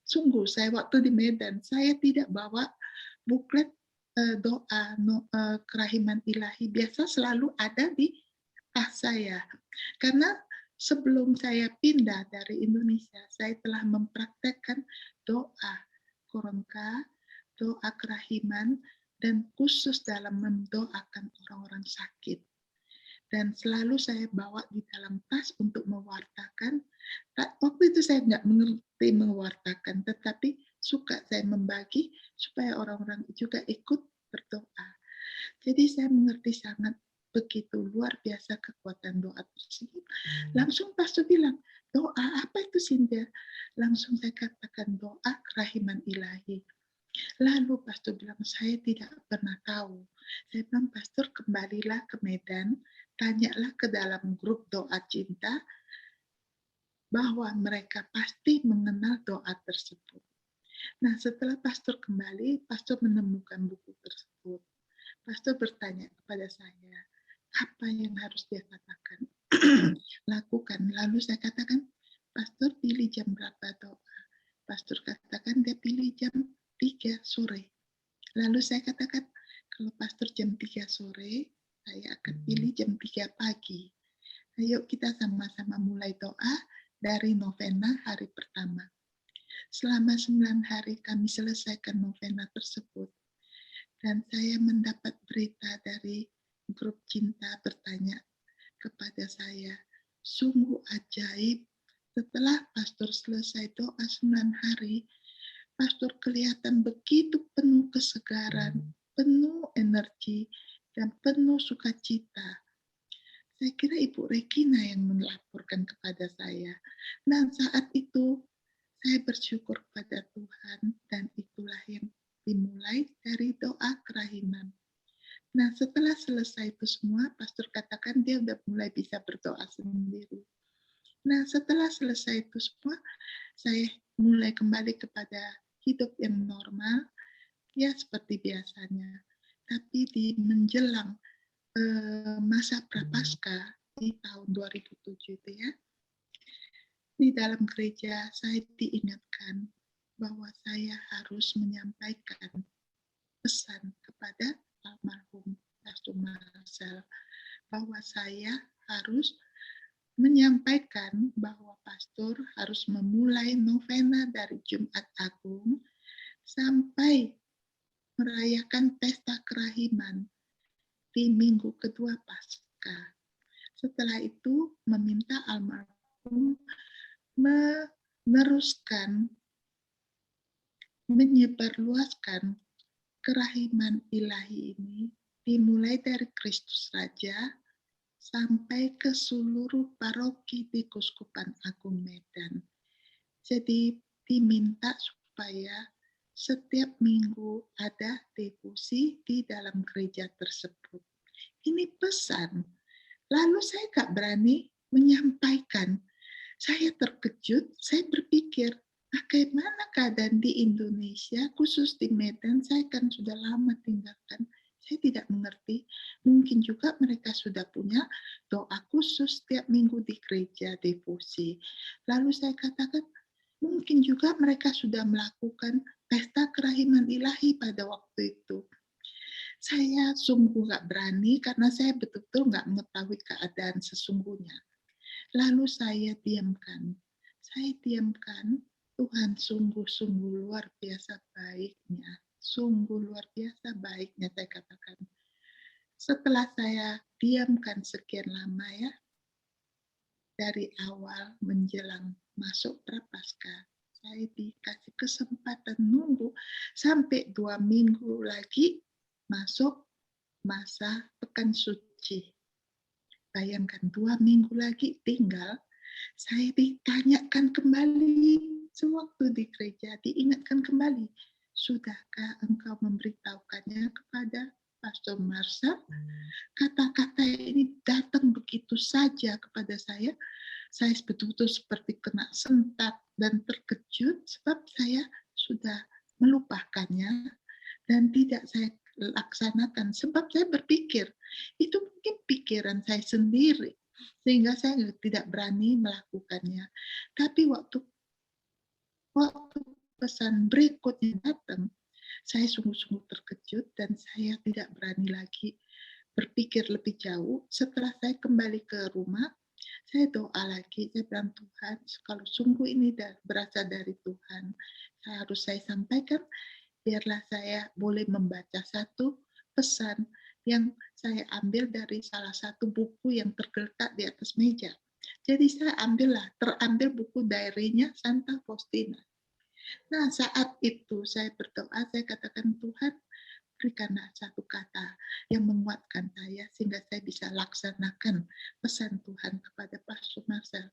sungguh saya waktu di Medan, saya tidak bawa buklet doa kerahiman ilahi. Biasa selalu ada di tas saya. Karena sebelum saya pindah dari Indonesia, saya telah mempraktekkan doa koronka, doa kerahiman, dan khusus dalam mendoakan orang-orang sakit. Dan selalu saya bawa di dalam tas untuk mewartakan. Waktu itu saya nggak mengerti mewartakan, tetapi suka saya membagi supaya orang-orang juga ikut berdoa. Jadi saya mengerti sangat begitu luar biasa kekuatan doa tersebut. Langsung pastor bilang, doa apa itu Cynthia? Langsung saya katakan doa kerahiman ilahi. Lalu pastor bilang, saya tidak pernah tahu. Saya bilang, pastor kembalilah ke Medan, tanyalah ke dalam grup doa cinta, bahwa mereka pasti mengenal doa tersebut. Nah, setelah pastor kembali, pastor menemukan buku tersebut. Pastor bertanya kepada saya, apa yang harus dia katakan? Lakukan. Lalu saya katakan, pastor pilih jam berapa doa? Pastor katakan dia pilih jam 3 sore. Lalu saya katakan, kalau pastor jam 3 sore, saya akan pilih jam 3 pagi. Ayo kita sama-sama mulai doa dari novena hari pertama. Selama 9 hari kami selesaikan novena tersebut. Dan saya mendapat berita dari grup cinta bertanya kepada saya, sungguh ajaib, setelah pastor selesai doa 9 hari, pastor kelihatan begitu penuh kesegaran, penuh energi, dan penuh sukacita. Saya kira Ibu Regina yang melaporkan kepada saya. Nah, saat itu saya bersyukur kepada Tuhan, dan itulah yang dimulai dari doa kerahiman. Nah, setelah selesai itu semua, pastor katakan dia udah mulai bisa berdoa sendiri. Nah, setelah selesai itu semua, saya mulai kembali kepada hidup yang normal, ya seperti biasanya. Tapi di menjelang masa prapaskah di tahun 2007 itu ya, di dalam gereja saya diingatkan bahwa saya harus menyampaikan pesan kepada almarhum Pastor Marcel bahwa saya harus menyampaikan bahwa pastor harus memulai novena dari Jumat Agung sampai merayakan pesta kerahiman di minggu kedua Paskah. Setelah itu meminta almarhum meneruskan menyebarluaskan kerahiman ilahi ini dimulai dari Kristus Raja sampai ke seluruh paroki di Keuskupan Agung Medan. Jadi diminta supaya setiap minggu ada devosi di dalam gereja tersebut. Ini pesan. Lalu saya gak berani menyampaikan. Saya terkejut, saya berpikir, bagaimana keadaan di Indonesia, khusus di Medan, saya kan sudah lama tinggalkan. Saya tidak mengerti, mungkin juga mereka sudah punya doa khusus setiap minggu di gereja devosi. Lalu saya katakan, mungkin juga mereka sudah melakukan pesta kerahiman ilahi pada waktu itu. Saya sungguh gak berani karena saya betul-betul gak mengetahui keadaan sesungguhnya. Lalu saya diamkan. Saya diamkan, Tuhan sungguh-sungguh luar biasa baiknya. Sungguh luar biasa baiknya saya katakan. Setelah saya diamkan sekian lama ya, dari awal menjelang masuk Prapaskah, saya dikasih kesempatan nunggu sampai 2 minggu lagi masuk masa pekan suci. bayangkan 2 minggu lagi tinggal, saya ditanyakan kembali sewaktu di gereja, diingatkan kembali, sudahkah engkau memberitahukannya kepada Pastor Marsha? Kata-kata ini datang begitu saja kepada saya betul-betul seperti kena sentak dan terkejut sebab saya sudah melupakannya dan tidak saya laksanakan sebab saya berpikir itu mungkin pikiran saya sendiri sehingga saya tidak berani melakukannya. Tapi waktu pesan berikutnya datang, saya sungguh-sungguh terkejut dan saya tidak berani lagi berpikir lebih jauh. Setelah saya kembali ke rumah, saya doa lagi, saya bilang, Tuhan, kalau sungguh ini berasal dari Tuhan, harus saya sampaikan, biarlah saya boleh membaca satu pesan yang saya ambil dari salah satu buku yang tergeletak di atas meja. Jadi saya terambil buku diary-nya Santa Faustina. Nah, saat itu saya berdoa, saya katakan, Tuhan, berikanlah satu kata yang menguatkan saya sehingga saya bisa laksanakan pesan Tuhan kepada Pastor Marcel.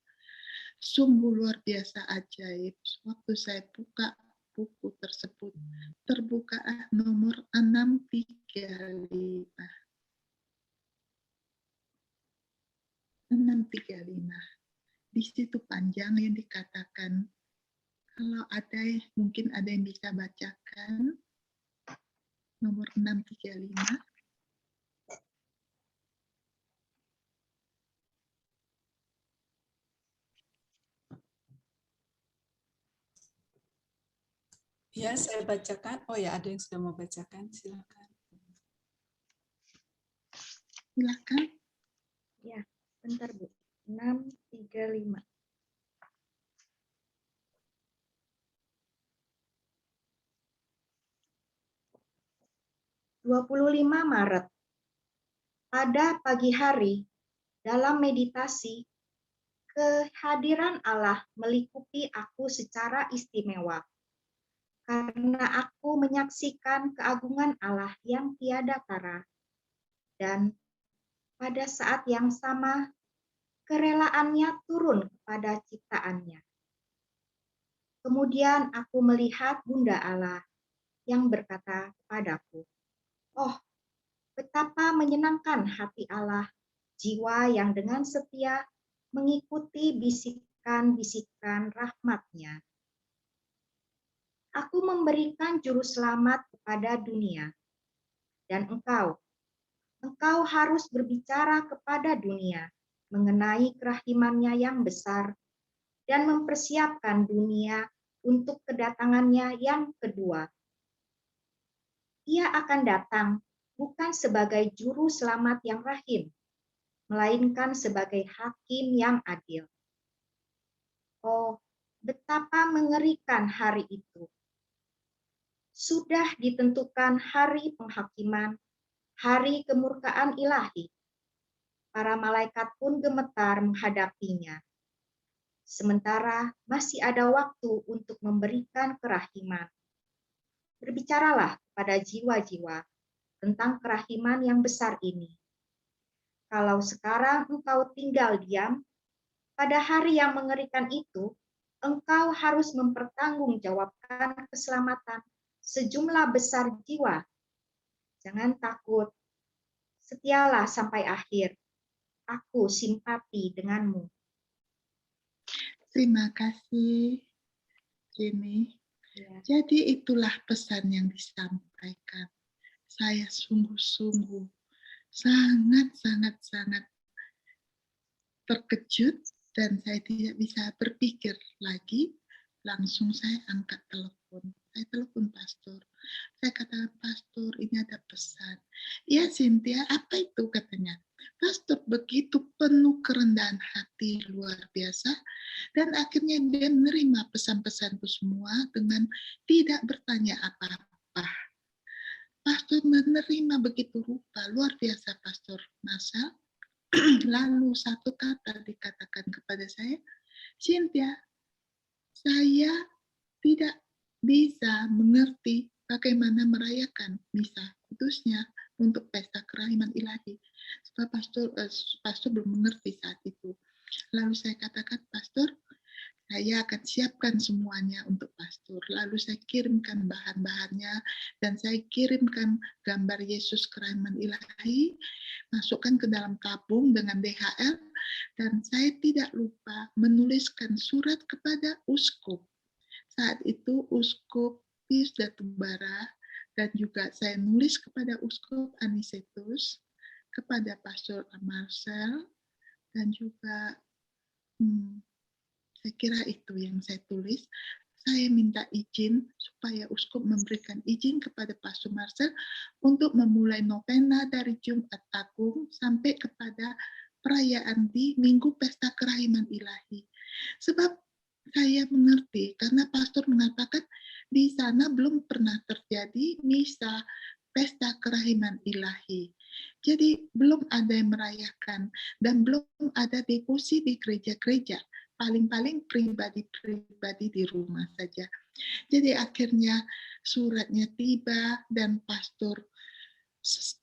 Sungguh luar biasa ajaib. Waktu saya buka buku tersebut, terbuka nomor 635. 635. Di situ panjang yang dikatakan. Kalau ada, mungkin ada yang bisa bacakan. Nomor 635. Ya, saya bacakan. Oh ya, ada yang sudah mau bacakan. Silakan. Silakan. Ya, bentar Bu. 635. (25 Maret). Pada pagi hari, dalam meditasi, kehadiran Allah melingkupi aku secara istimewa. Karena aku menyaksikan keagungan Allah yang tiada tara. Dan pada saat yang sama, kerelaannya turun kepada ciptaannya. Kemudian aku melihat Bunda Allah yang berkata kepadaku, "Oh, betapa menyenangkan hati Allah, jiwa yang dengan setia mengikuti bisikan-bisikan rahmat-Nya. Aku memberikan juru selamat kepada dunia, dan engkau harus berbicara kepada dunia mengenai kerahiman-Nya yang besar dan mempersiapkan dunia untuk kedatangannya yang kedua. Ia akan datang bukan sebagai juru selamat yang rahim, melainkan sebagai hakim yang adil. Oh, betapa mengerikan hari itu. Sudah ditentukan hari penghakiman, hari kemurkaan ilahi. Para malaikat pun gemetar menghadapinya. Sementara masih ada waktu untuk memberikan kerahiman. Berbicaralah kepada jiwa-jiwa tentang kerahiman yang besar ini. Kalau sekarang engkau tinggal diam, pada hari yang mengerikan itu, engkau harus mempertanggungjawabkan keselamatan sejumlah besar jiwa. Jangan takut, setialah sampai akhir. Aku simpati denganmu." Terima kasih, Jenny. Ya. Jadi itulah pesan yang disampaikan. Saya sungguh-sungguh sangat terkejut dan saya tidak bisa berpikir lagi. Langsung saya angkat telepon. Saya telepon pastor. Saya katakan, "Pastor, ini ada pesan." "Ya, Cynthia, apa itu?" katanya. Pastor begitu penuh kerendahan hati luar biasa dan akhirnya dia menerima pesan-pesanku semua dengan tidak bertanya apa-apa. Pastor menerima begitu rupa, luar biasa Pastor Marcel. Lalu satu kata dikatakan kepada saya, "Cynthia, saya tidak bisa mengerti bagaimana merayakan misa kudusnya, untuk pesta kerahiman ilahi. Sebab pastor belum mengerti saat itu. Lalu saya katakan, pastor, saya akan siapkan semuanya untuk pastor. Lalu saya kirimkan bahan-bahannya dan saya kirimkan gambar Yesus kerahiman ilahi, masukkan ke dalam tabung dengan DHL, dan saya tidak lupa menuliskan surat kepada uskup. Saat itu uskup Pius Datubara, dan juga saya nulis kepada uskup Anicetus, kepada pastor Marcel, dan juga saya kira itu yang saya tulis. Saya minta izin supaya uskup memberikan izin kepada Pastor Marcel untuk memulai novena dari Jumat Agung sampai kepada perayaan di Minggu Pesta Kerahiman Ilahi. Sebab saya mengerti, karena pastor mengatakan di sana belum pernah terjadi misa Pesta Kerahiman Ilahi. Jadi belum ada yang merayakan dan belum ada devosi di gereja-gereja. Paling-paling pribadi-pribadi di rumah saja. Jadi akhirnya suratnya tiba dan pastor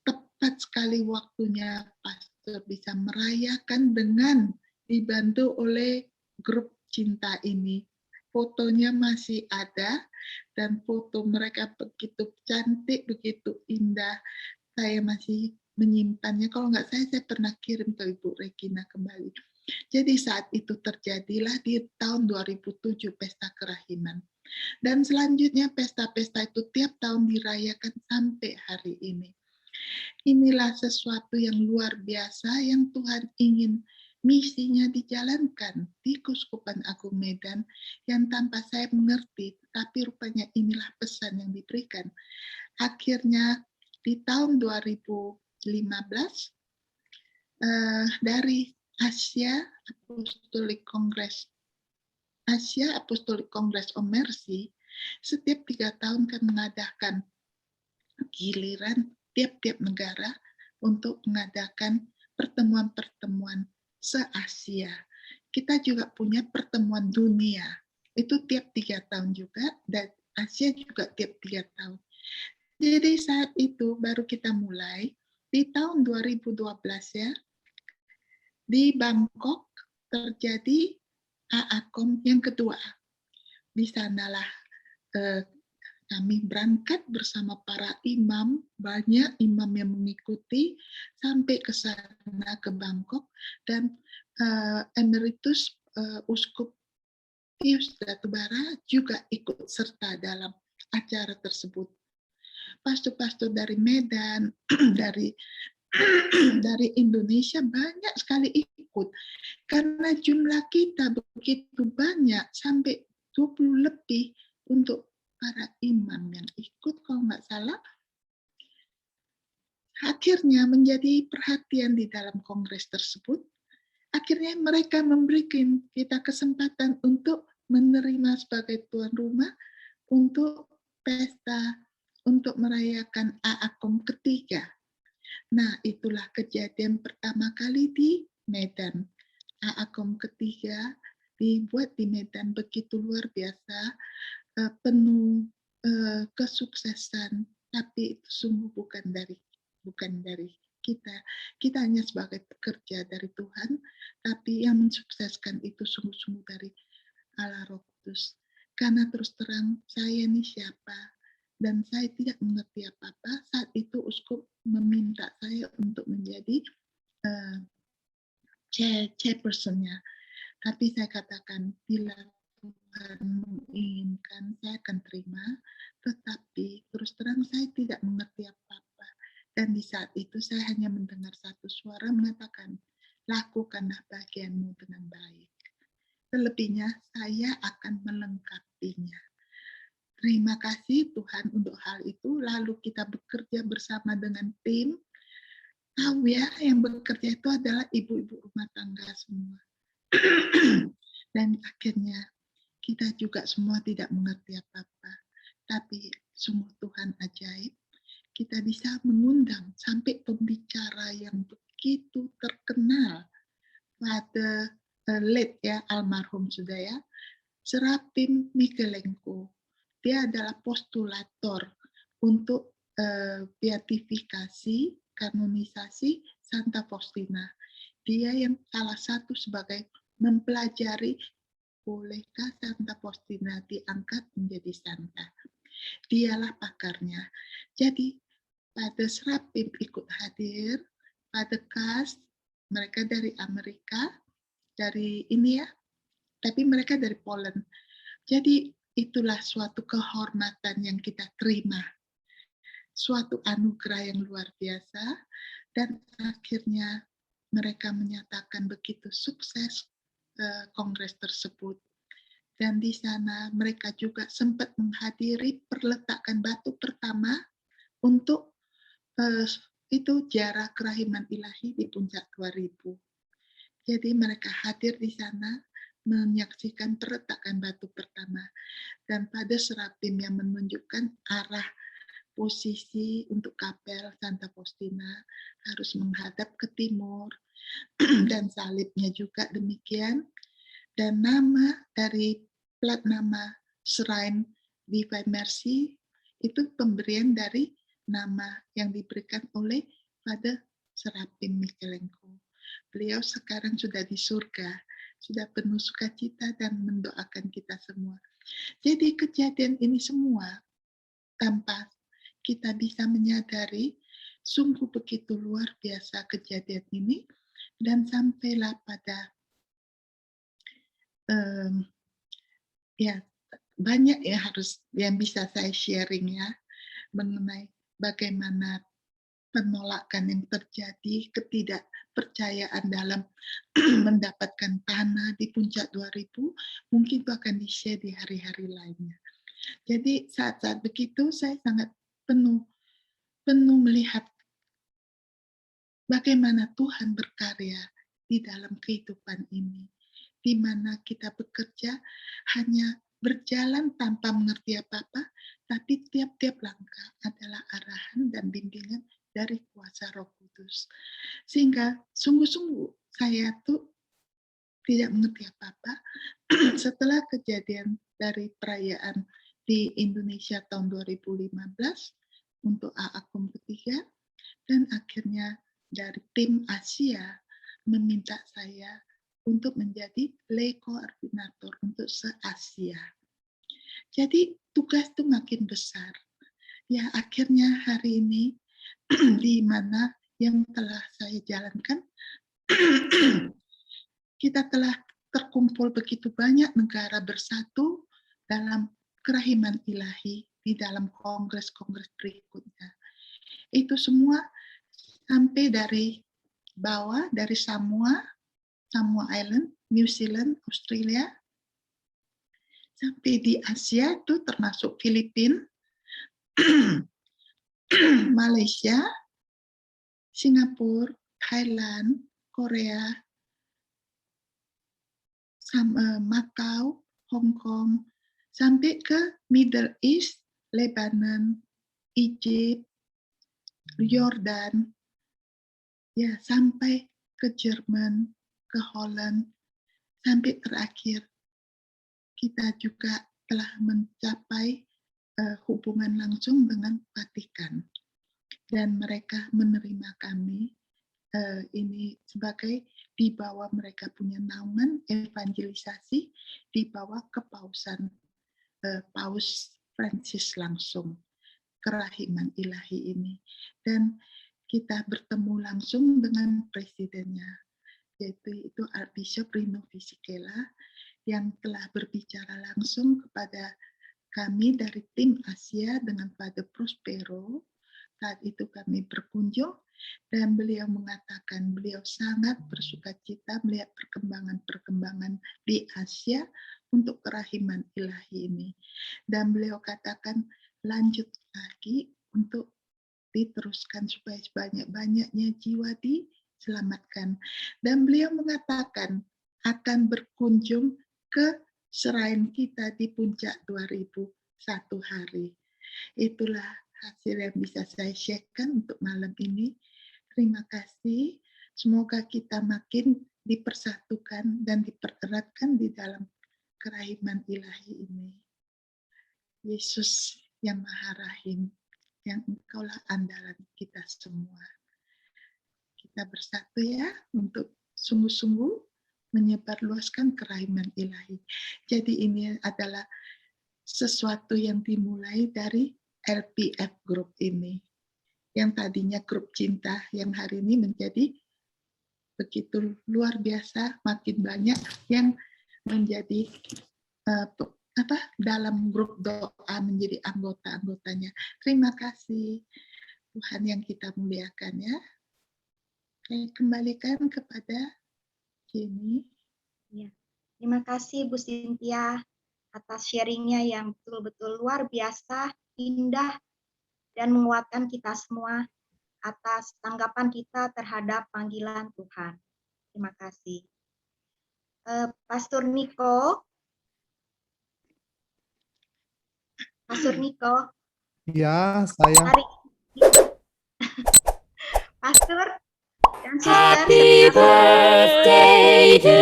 tepat sekali waktunya pastor bisa merayakan dengan dibantu oleh grup cinta ini. Fotonya masih ada dan foto mereka begitu cantik, begitu indah. Saya masih menyimpannya. Kalau nggak saya pernah kirim ke Ibu Regina kembali. Jadi saat itu terjadilah di tahun 2007 Pesta Kerahiman. Dan selanjutnya pesta-pesta itu tiap tahun dirayakan sampai hari ini. Inilah sesuatu yang luar biasa yang Tuhan ingin misinya dijalankan di Keuskupan Agung Medan yang tanpa saya mengerti, tapi rupanya inilah pesan yang diberikan. Akhirnya di tahun 2015 dari Asia Apostolic Congress of Mercy setiap 3 tahun kan mengadakan giliran tiap-tiap negara untuk mengadakan pertemuan-pertemuan se-Asia. Kita juga punya pertemuan dunia, itu tiap 3 tahun juga, dan Asia juga tiap 3 tahun. Jadi saat itu baru kita mulai, di tahun 2012 ya, di Bangkok terjadi AAKOM yang kedua. Di sanalah kami berangkat bersama para imam, banyak imam yang mengikuti sampai ke sana ke Bangkok, dan Emeritus Uskup Pius Datubara juga ikut serta dalam acara tersebut. Pastor-pastor dari Medan, dari Indonesia banyak sekali ikut. Karena jumlah kita begitu banyak, sampai 20 lebih untuk para imam yang ikut, kalau nggak salah. Akhirnya menjadi perhatian di dalam kongres tersebut. Akhirnya mereka memberikan kita kesempatan untuk menerima sebagai tuan rumah untuk pesta, untuk merayakan AAKOM ketiga. Nah, itulah kejadian pertama kali di Medan. AAKOM ketiga dibuat di Medan begitu luar biasa, penuh kesuksesan, tapi itu sungguh bukan dari kita. Kita hanya sebagai pekerja dari Tuhan, tapi yang mensukseskan itu sungguh-sungguh dari Allah Roh Kudus. Karena terus terang saya ini siapa? Dan saya tidak mengerti apa-apa. Saat itu uskup meminta saya untuk menjadi chairperson-nya. Tapi saya katakan, bila Tuhan menginginkan, saya akan terima. Tetapi terus terang saya tidak mengerti apa-apa. Dan di saat itu saya hanya mendengar satu suara mengatakan, lakukanlah bagianmu dengan baik. Selebihnya saya akan melengkapinya. Terima kasih Tuhan untuk hal itu. Lalu kita bekerja bersama dengan tim. Tahu ya, yang bekerja itu adalah ibu-ibu rumah tangga semua. Dan akhirnya kita juga semua tidak mengerti apa-apa. Tapi sungguh Tuhan ajaib. Kita bisa mengundang sampai pembicara yang begitu terkenal. Pada late ya, almarhum sudah ya, Serapim Michelenko. Dia adalah postulator untuk beatifikasi, kanonisasi Santa Faustina. Dia yang salah satu sebagai mempelajari bolehkah Santa Faustina diangkat menjadi santa. Dialah pakarnya. Jadi pada Serapim ikut hadir, pada KAS, mereka dari Amerika, dari ini ya, tapi mereka dari Poland. Jadi itulah suatu kehormatan yang kita terima, suatu anugerah yang luar biasa, dan akhirnya mereka menyatakan begitu sukses kongres tersebut. Dan di sana mereka juga sempat menghadiri perletakan batu pertama untuk itu jarak kerahiman ilahi di Puncak 2000. Jadi mereka hadir di sana menyaksikan perletakan batu pertama. Dan pada Serapim yang menunjukkan arah posisi untuk kapel Santa Faustina harus menghadap ke timur, dan salibnya juga demikian. Dan nama dari plat nama Shrine Divine Mercy itu pemberian dari nama yang diberikan oleh Father Serapim Michaelenko. Beliau sekarang sudah di surga, sudah penuh sukacita dan mendoakan kita semua. Jadi kejadian ini semua tanpa kita bisa menyadari sungguh begitu luar biasa kejadian ini, dan sampailah pada ya banyak ya harus yang bisa saya sharing ya mengenai bagaimana penolakan yang terjadi, ketidakpercayaan dalam mendapatkan tanah di Puncak 2000, mungkin itu akan di-share di hari-hari lainnya. Jadi saat-saat begitu saya sangat penuh melihat bagaimana Tuhan berkarya di dalam kehidupan ini, di mana kita bekerja hanya berjalan tanpa mengerti apa-apa, tapi tiap-tiap langkah adalah arahan dan bimbingan dari kuasa Roh Kudus. Sehingga sungguh-sungguh saya tuh tidak mengerti apa-apa setelah kejadian dari perayaan di Indonesia tahun 2015 untuk AAKUM ketiga, dan akhirnya dari tim Asia meminta saya untuk menjadi lay koordinator untuk se-Asia. Jadi tugas itu makin besar. Ya akhirnya hari ini di mana yang telah saya jalankan, kita telah terkumpul begitu banyak negara bersatu dalam kerahiman ilahi di dalam kongres-kongres berikutnya. Itu semua sampai dari bawah, dari Samoa Island, New Zealand, Australia, sampai di Asia itu termasuk Filipina, Malaysia, Singapura, Thailand, Korea, Macau, Hong Kong, sampai ke Middle East, Lebanon, Egypt, Yordan, ya sampai ke Jerman, ke Holland, sampai terakhir kita juga telah mencapai hubungan langsung dengan Vatikan, dan mereka menerima kami ini sebagai di bawah mereka punya naungan evangelisasi di bawah kepausan Paus Francis langsung kerahiman ilahi ini, dan kita bertemu langsung dengan presidennya, yaitu itu Archbishop Rino Fisichella, yang telah berbicara langsung kepada kami dari tim Asia dengan Father Prospero. Saat itu kami berkunjung dan beliau mengatakan beliau sangat bersukacita melihat perkembangan-perkembangan di Asia untuk kerahiman ilahi ini. Dan beliau katakan lanjut lagi untuk diteruskan supaya sebanyak-banyaknya jiwa diselamatkan. Dan beliau mengatakan akan berkunjung ke shrine kita di Puncak 2000 satu hari. Itulah hasil yang bisa saya sharekan untuk malam ini. Terima kasih. Semoga kita makin dipersatukan dan dipereratkan di dalam kerahiman ilahi ini. Yesus yang Maha Rahim yang Engkaulah andalan kita semua. Kita bersatu ya untuk sungguh-sungguh menyebarluaskan kerahiman ilahi. Jadi ini adalah sesuatu yang dimulai dari LPF Group ini. Yang tadinya grup cinta, yang hari ini menjadi begitu luar biasa, makin banyak yang menjadi dalam grup doa menjadi anggota-anggotanya. Terima kasih Tuhan yang kita muliakan ya. Saya kembalikan kepada Jenny. Ya. Terima kasih Bu Cynthia atas sharingnya yang betul-betul luar biasa, indah, dan menguatkan kita semua atas tanggapan kita terhadap panggilan Tuhan. Terima kasih. Pastor Niko. Pastor Niko. Ya, saya. Hari Pastor dan Sister. Happy birthday to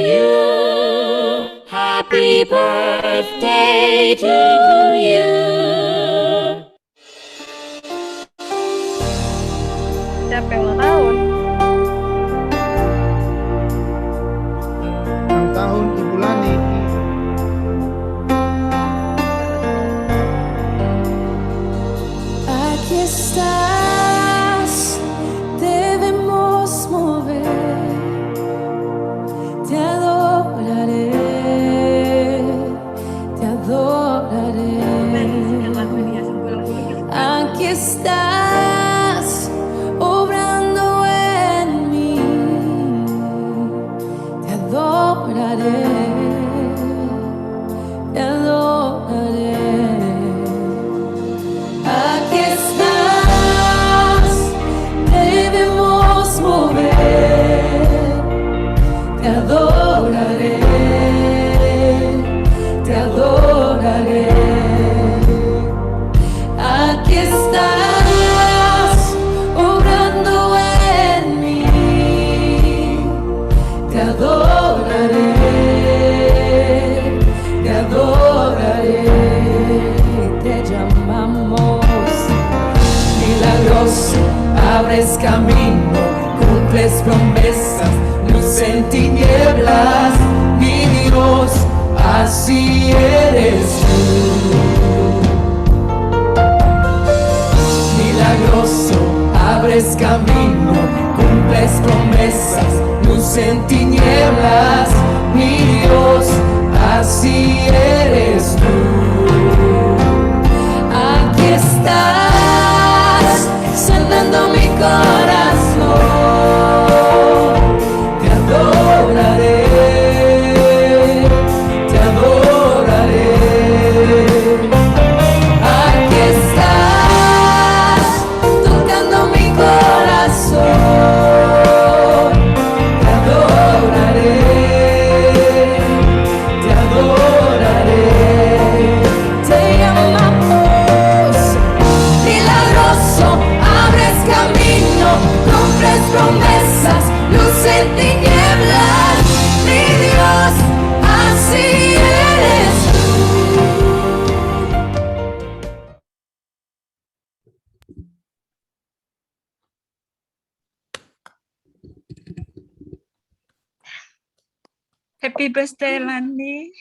you. Happy birthday to you. Siapa yang ulang tahun? Ulang tahun Ibu Lani. Aquí estás, debemos mover. Te adoraré, te adoraré. Aquí estás, obrando en mí. Te adoraré, te adoraré. Aquí estás, debemos mover. Te adoraré, te adoraré. Aquí estás, obrando en mí. Te adoraré, te adoraré. Te llamamos milagroso, abres camino, cumples promesas, luz en tinieblas, mi Dios, así eres tú. Milagroso, abres camino, cumples promesas, luz en tinieblas, mi Dios, así eres tú. Aquí estás, sanando mi corazón. Te adoraré, te adoraré. Aquí estás, tocando mi corazón. Te adoraré, te adoraré. Te llamamos milagroso, abres camino, cumples promesas, luz en tinieblas, mi Dios, así eres Happy birthday Lani.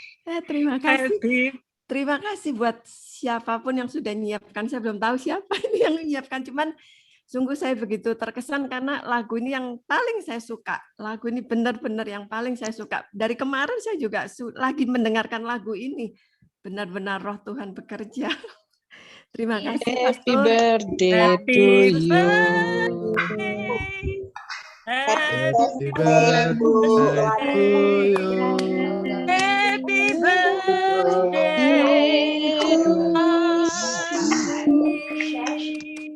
Terima kasih. Happy. Terima kasih buat siapapun yang sudah menyiapkan. Saya belum tahu siapa ini yang menyiapkan, cuman sungguh saya begitu terkesan karena lagu ini yang paling saya suka. Lagu ini benar-benar yang paling saya suka. Dari kemarin saya juga lagi mendengarkan lagu ini. Benar-benar roh Tuhan bekerja. Terima kasih, Happy Pastor. birthday to you. Happy birthday to you. Happy birthday.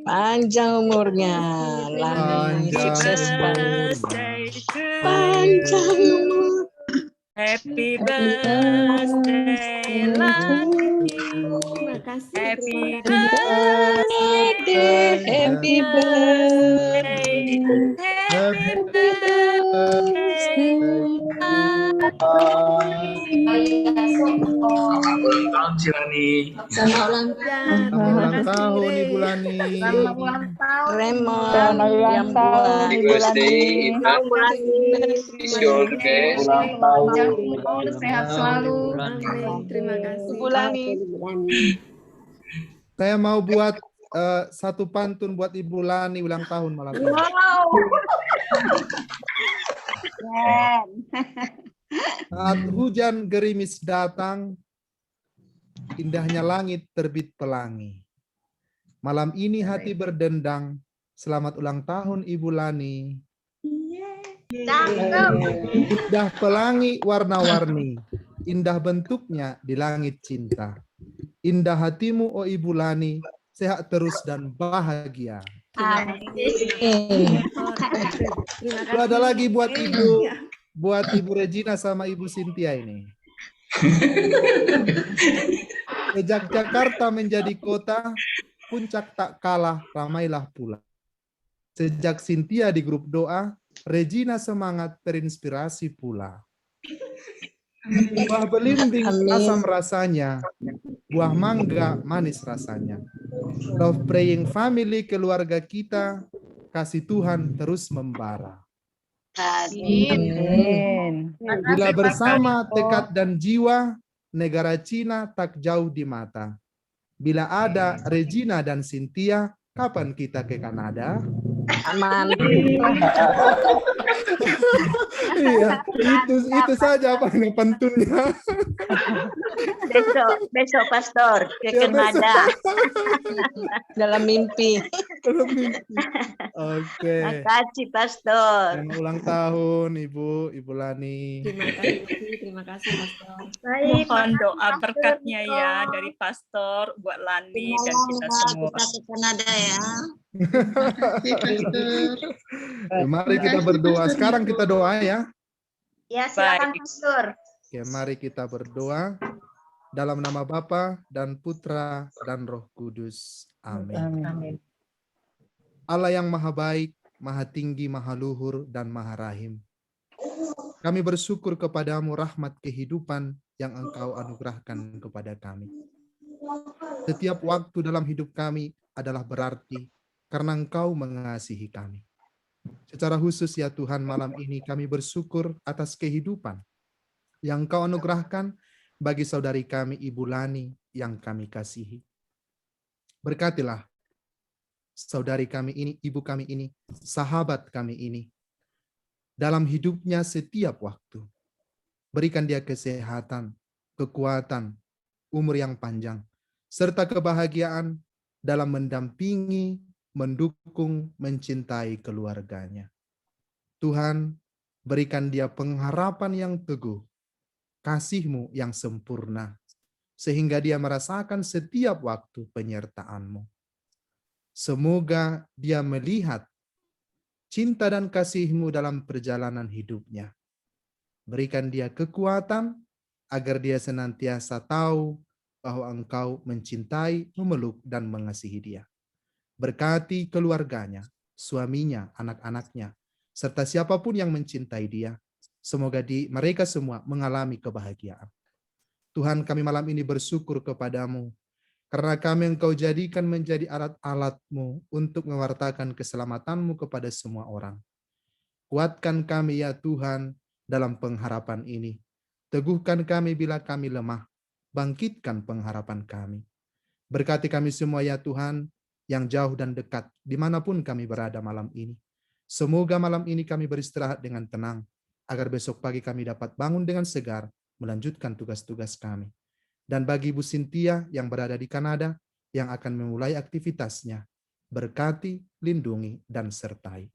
Panjang umurnya, Lani, sukses selalu. Panjang umur. Happy birthday Lani. Terima kasih. Happy birthday, happy birthday, happy birthday. tahun Silani. Selamat ulang Ya, Selamat terima ulang kasih, tahun Bre. Ibu Lani. Selamat ulang tahun. Raymond Selamat ulang yang tahun buat. Ibu Lani. Tahun bulan ini. Terima Wish you all kasih. the best. Ulang Panjang tahun. umur, sehat selalu. Amin. Terima kasih. Ibu Lani. Saya mau buat satu pantun buat Ibu Lani ulang tahun malam ini. Wow. Saat hujan gerimis datang, indahnya langit terbit pelangi. Malam ini hati berdendang, selamat ulang tahun Ibu Lani. Cakep. Indah pelangi warna-warni, indah bentuknya di langit cinta. Indah hatimu oh Ibu Lani, sehat terus dan bahagia. Terima Kalau ada lagi buat Ibu Regina sama Ibu Cynthia ini. Sejak Jakarta menjadi kota, puncak tak kalah, ramailah pula. Sejak Cynthia di grup doa, Regina semangat terinspirasi pula. Buah belimbing asam rasanya, buah mangga manis rasanya. Love praying family keluarga kita, kasih Tuhan terus membara. Amin. Bila bersama tekad dan jiwa, negara Cina tak jauh di mata. Bila ada Regina dan Cynthia, kapan kita ke Kanada? Aman. Iya, itu saja apa yang pantunnya. Besok Pastor ke Ya, Kanada. Dalam mimpi. Oke. Makasih Pastor. Selamat ulang tahun Ibu Lani. Terima kasih, Pastor. Baik, Mohon doa makasih, berkatnya Pastor. ya dari Pastor buat Lani dan kita semua. Kita ke Kanada ya. Terima kasih, Pastor. Mari kita berdoa. Sekarang kita doa ya. Ya, silakan Baik. Pastor. Oke, mari kita berdoa dalam nama Bapa dan Putra dan Roh Kudus. Amin. Allah yang maha baik, maha tinggi, maha luhur, dan maha rahim. Kami bersyukur kepadamu rahmat kehidupan yang Engkau anugerahkan kepada kami. Setiap waktu dalam hidup kami adalah berarti karena Engkau mengasihi kami. Secara khusus ya Tuhan, malam ini kami bersyukur atas kehidupan yang Engkau anugerahkan bagi saudari kami Ibu Lani yang kami kasihi. Berkatilah saudari kami ini, ibu kami ini, sahabat kami ini, dalam hidupnya setiap waktu. Berikan dia kesehatan, kekuatan, umur yang panjang, serta kebahagiaan dalam mendampingi, mendukung, mencintai keluarganya. Tuhan, berikan dia pengharapan yang teguh, kasih-Mu yang sempurna, sehingga dia merasakan setiap waktu penyertaan-Mu. Semoga dia melihat cinta dan kasih-Mu dalam perjalanan hidupnya. Berikan dia kekuatan agar dia senantiasa tahu bahwa Engkau mencintai, memeluk, dan mengasihi dia. Berkati keluarganya, suaminya, anak-anaknya, serta siapapun yang mencintai dia. Semoga mereka semua mengalami kebahagiaan. Tuhan, kami malam ini bersyukur kepadamu karena kami Engkau jadikan menjadi alat-alat-Mu untuk mewartakan keselamatan-Mu kepada semua orang. Kuatkan kami ya Tuhan dalam pengharapan ini. Teguhkan kami bila kami lemah. Bangkitkan pengharapan kami. Berkati kami semua ya Tuhan, yang jauh dan dekat, dimanapun kami berada malam ini. Semoga malam ini kami beristirahat dengan tenang, agar besok pagi kami dapat bangun dengan segar, melanjutkan tugas-tugas kami. Dan bagi Ibu Cynthia yang berada di Kanada, yang akan memulai aktivitasnya, berkati, lindungi, dan sertai.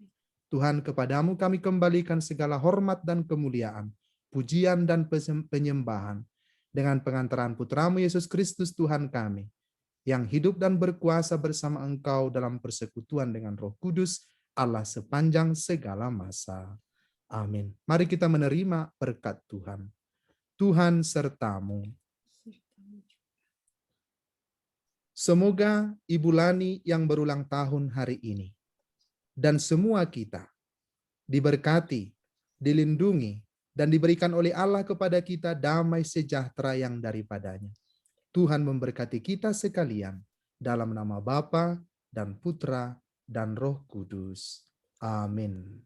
Tuhan, kepadamu kami kembalikan segala hormat dan kemuliaan, pujian dan penyembahan, dengan pengantaran Putramu Yesus Kristus Tuhan kami, yang hidup dan berkuasa bersama Engkau dalam persekutuan dengan Roh Kudus, Allah sepanjang segala masa. Amin. Mari kita menerima berkat Tuhan. Tuhan sertamu. Semoga Ibu Lani yang berulang tahun hari ini dan semua kita diberkati, dilindungi, dan diberikan oleh Allah kepada kita damai sejahtera yang daripadanya. Tuhan memberkati kita sekalian dalam nama Bapa dan Putra dan Roh Kudus. Amin.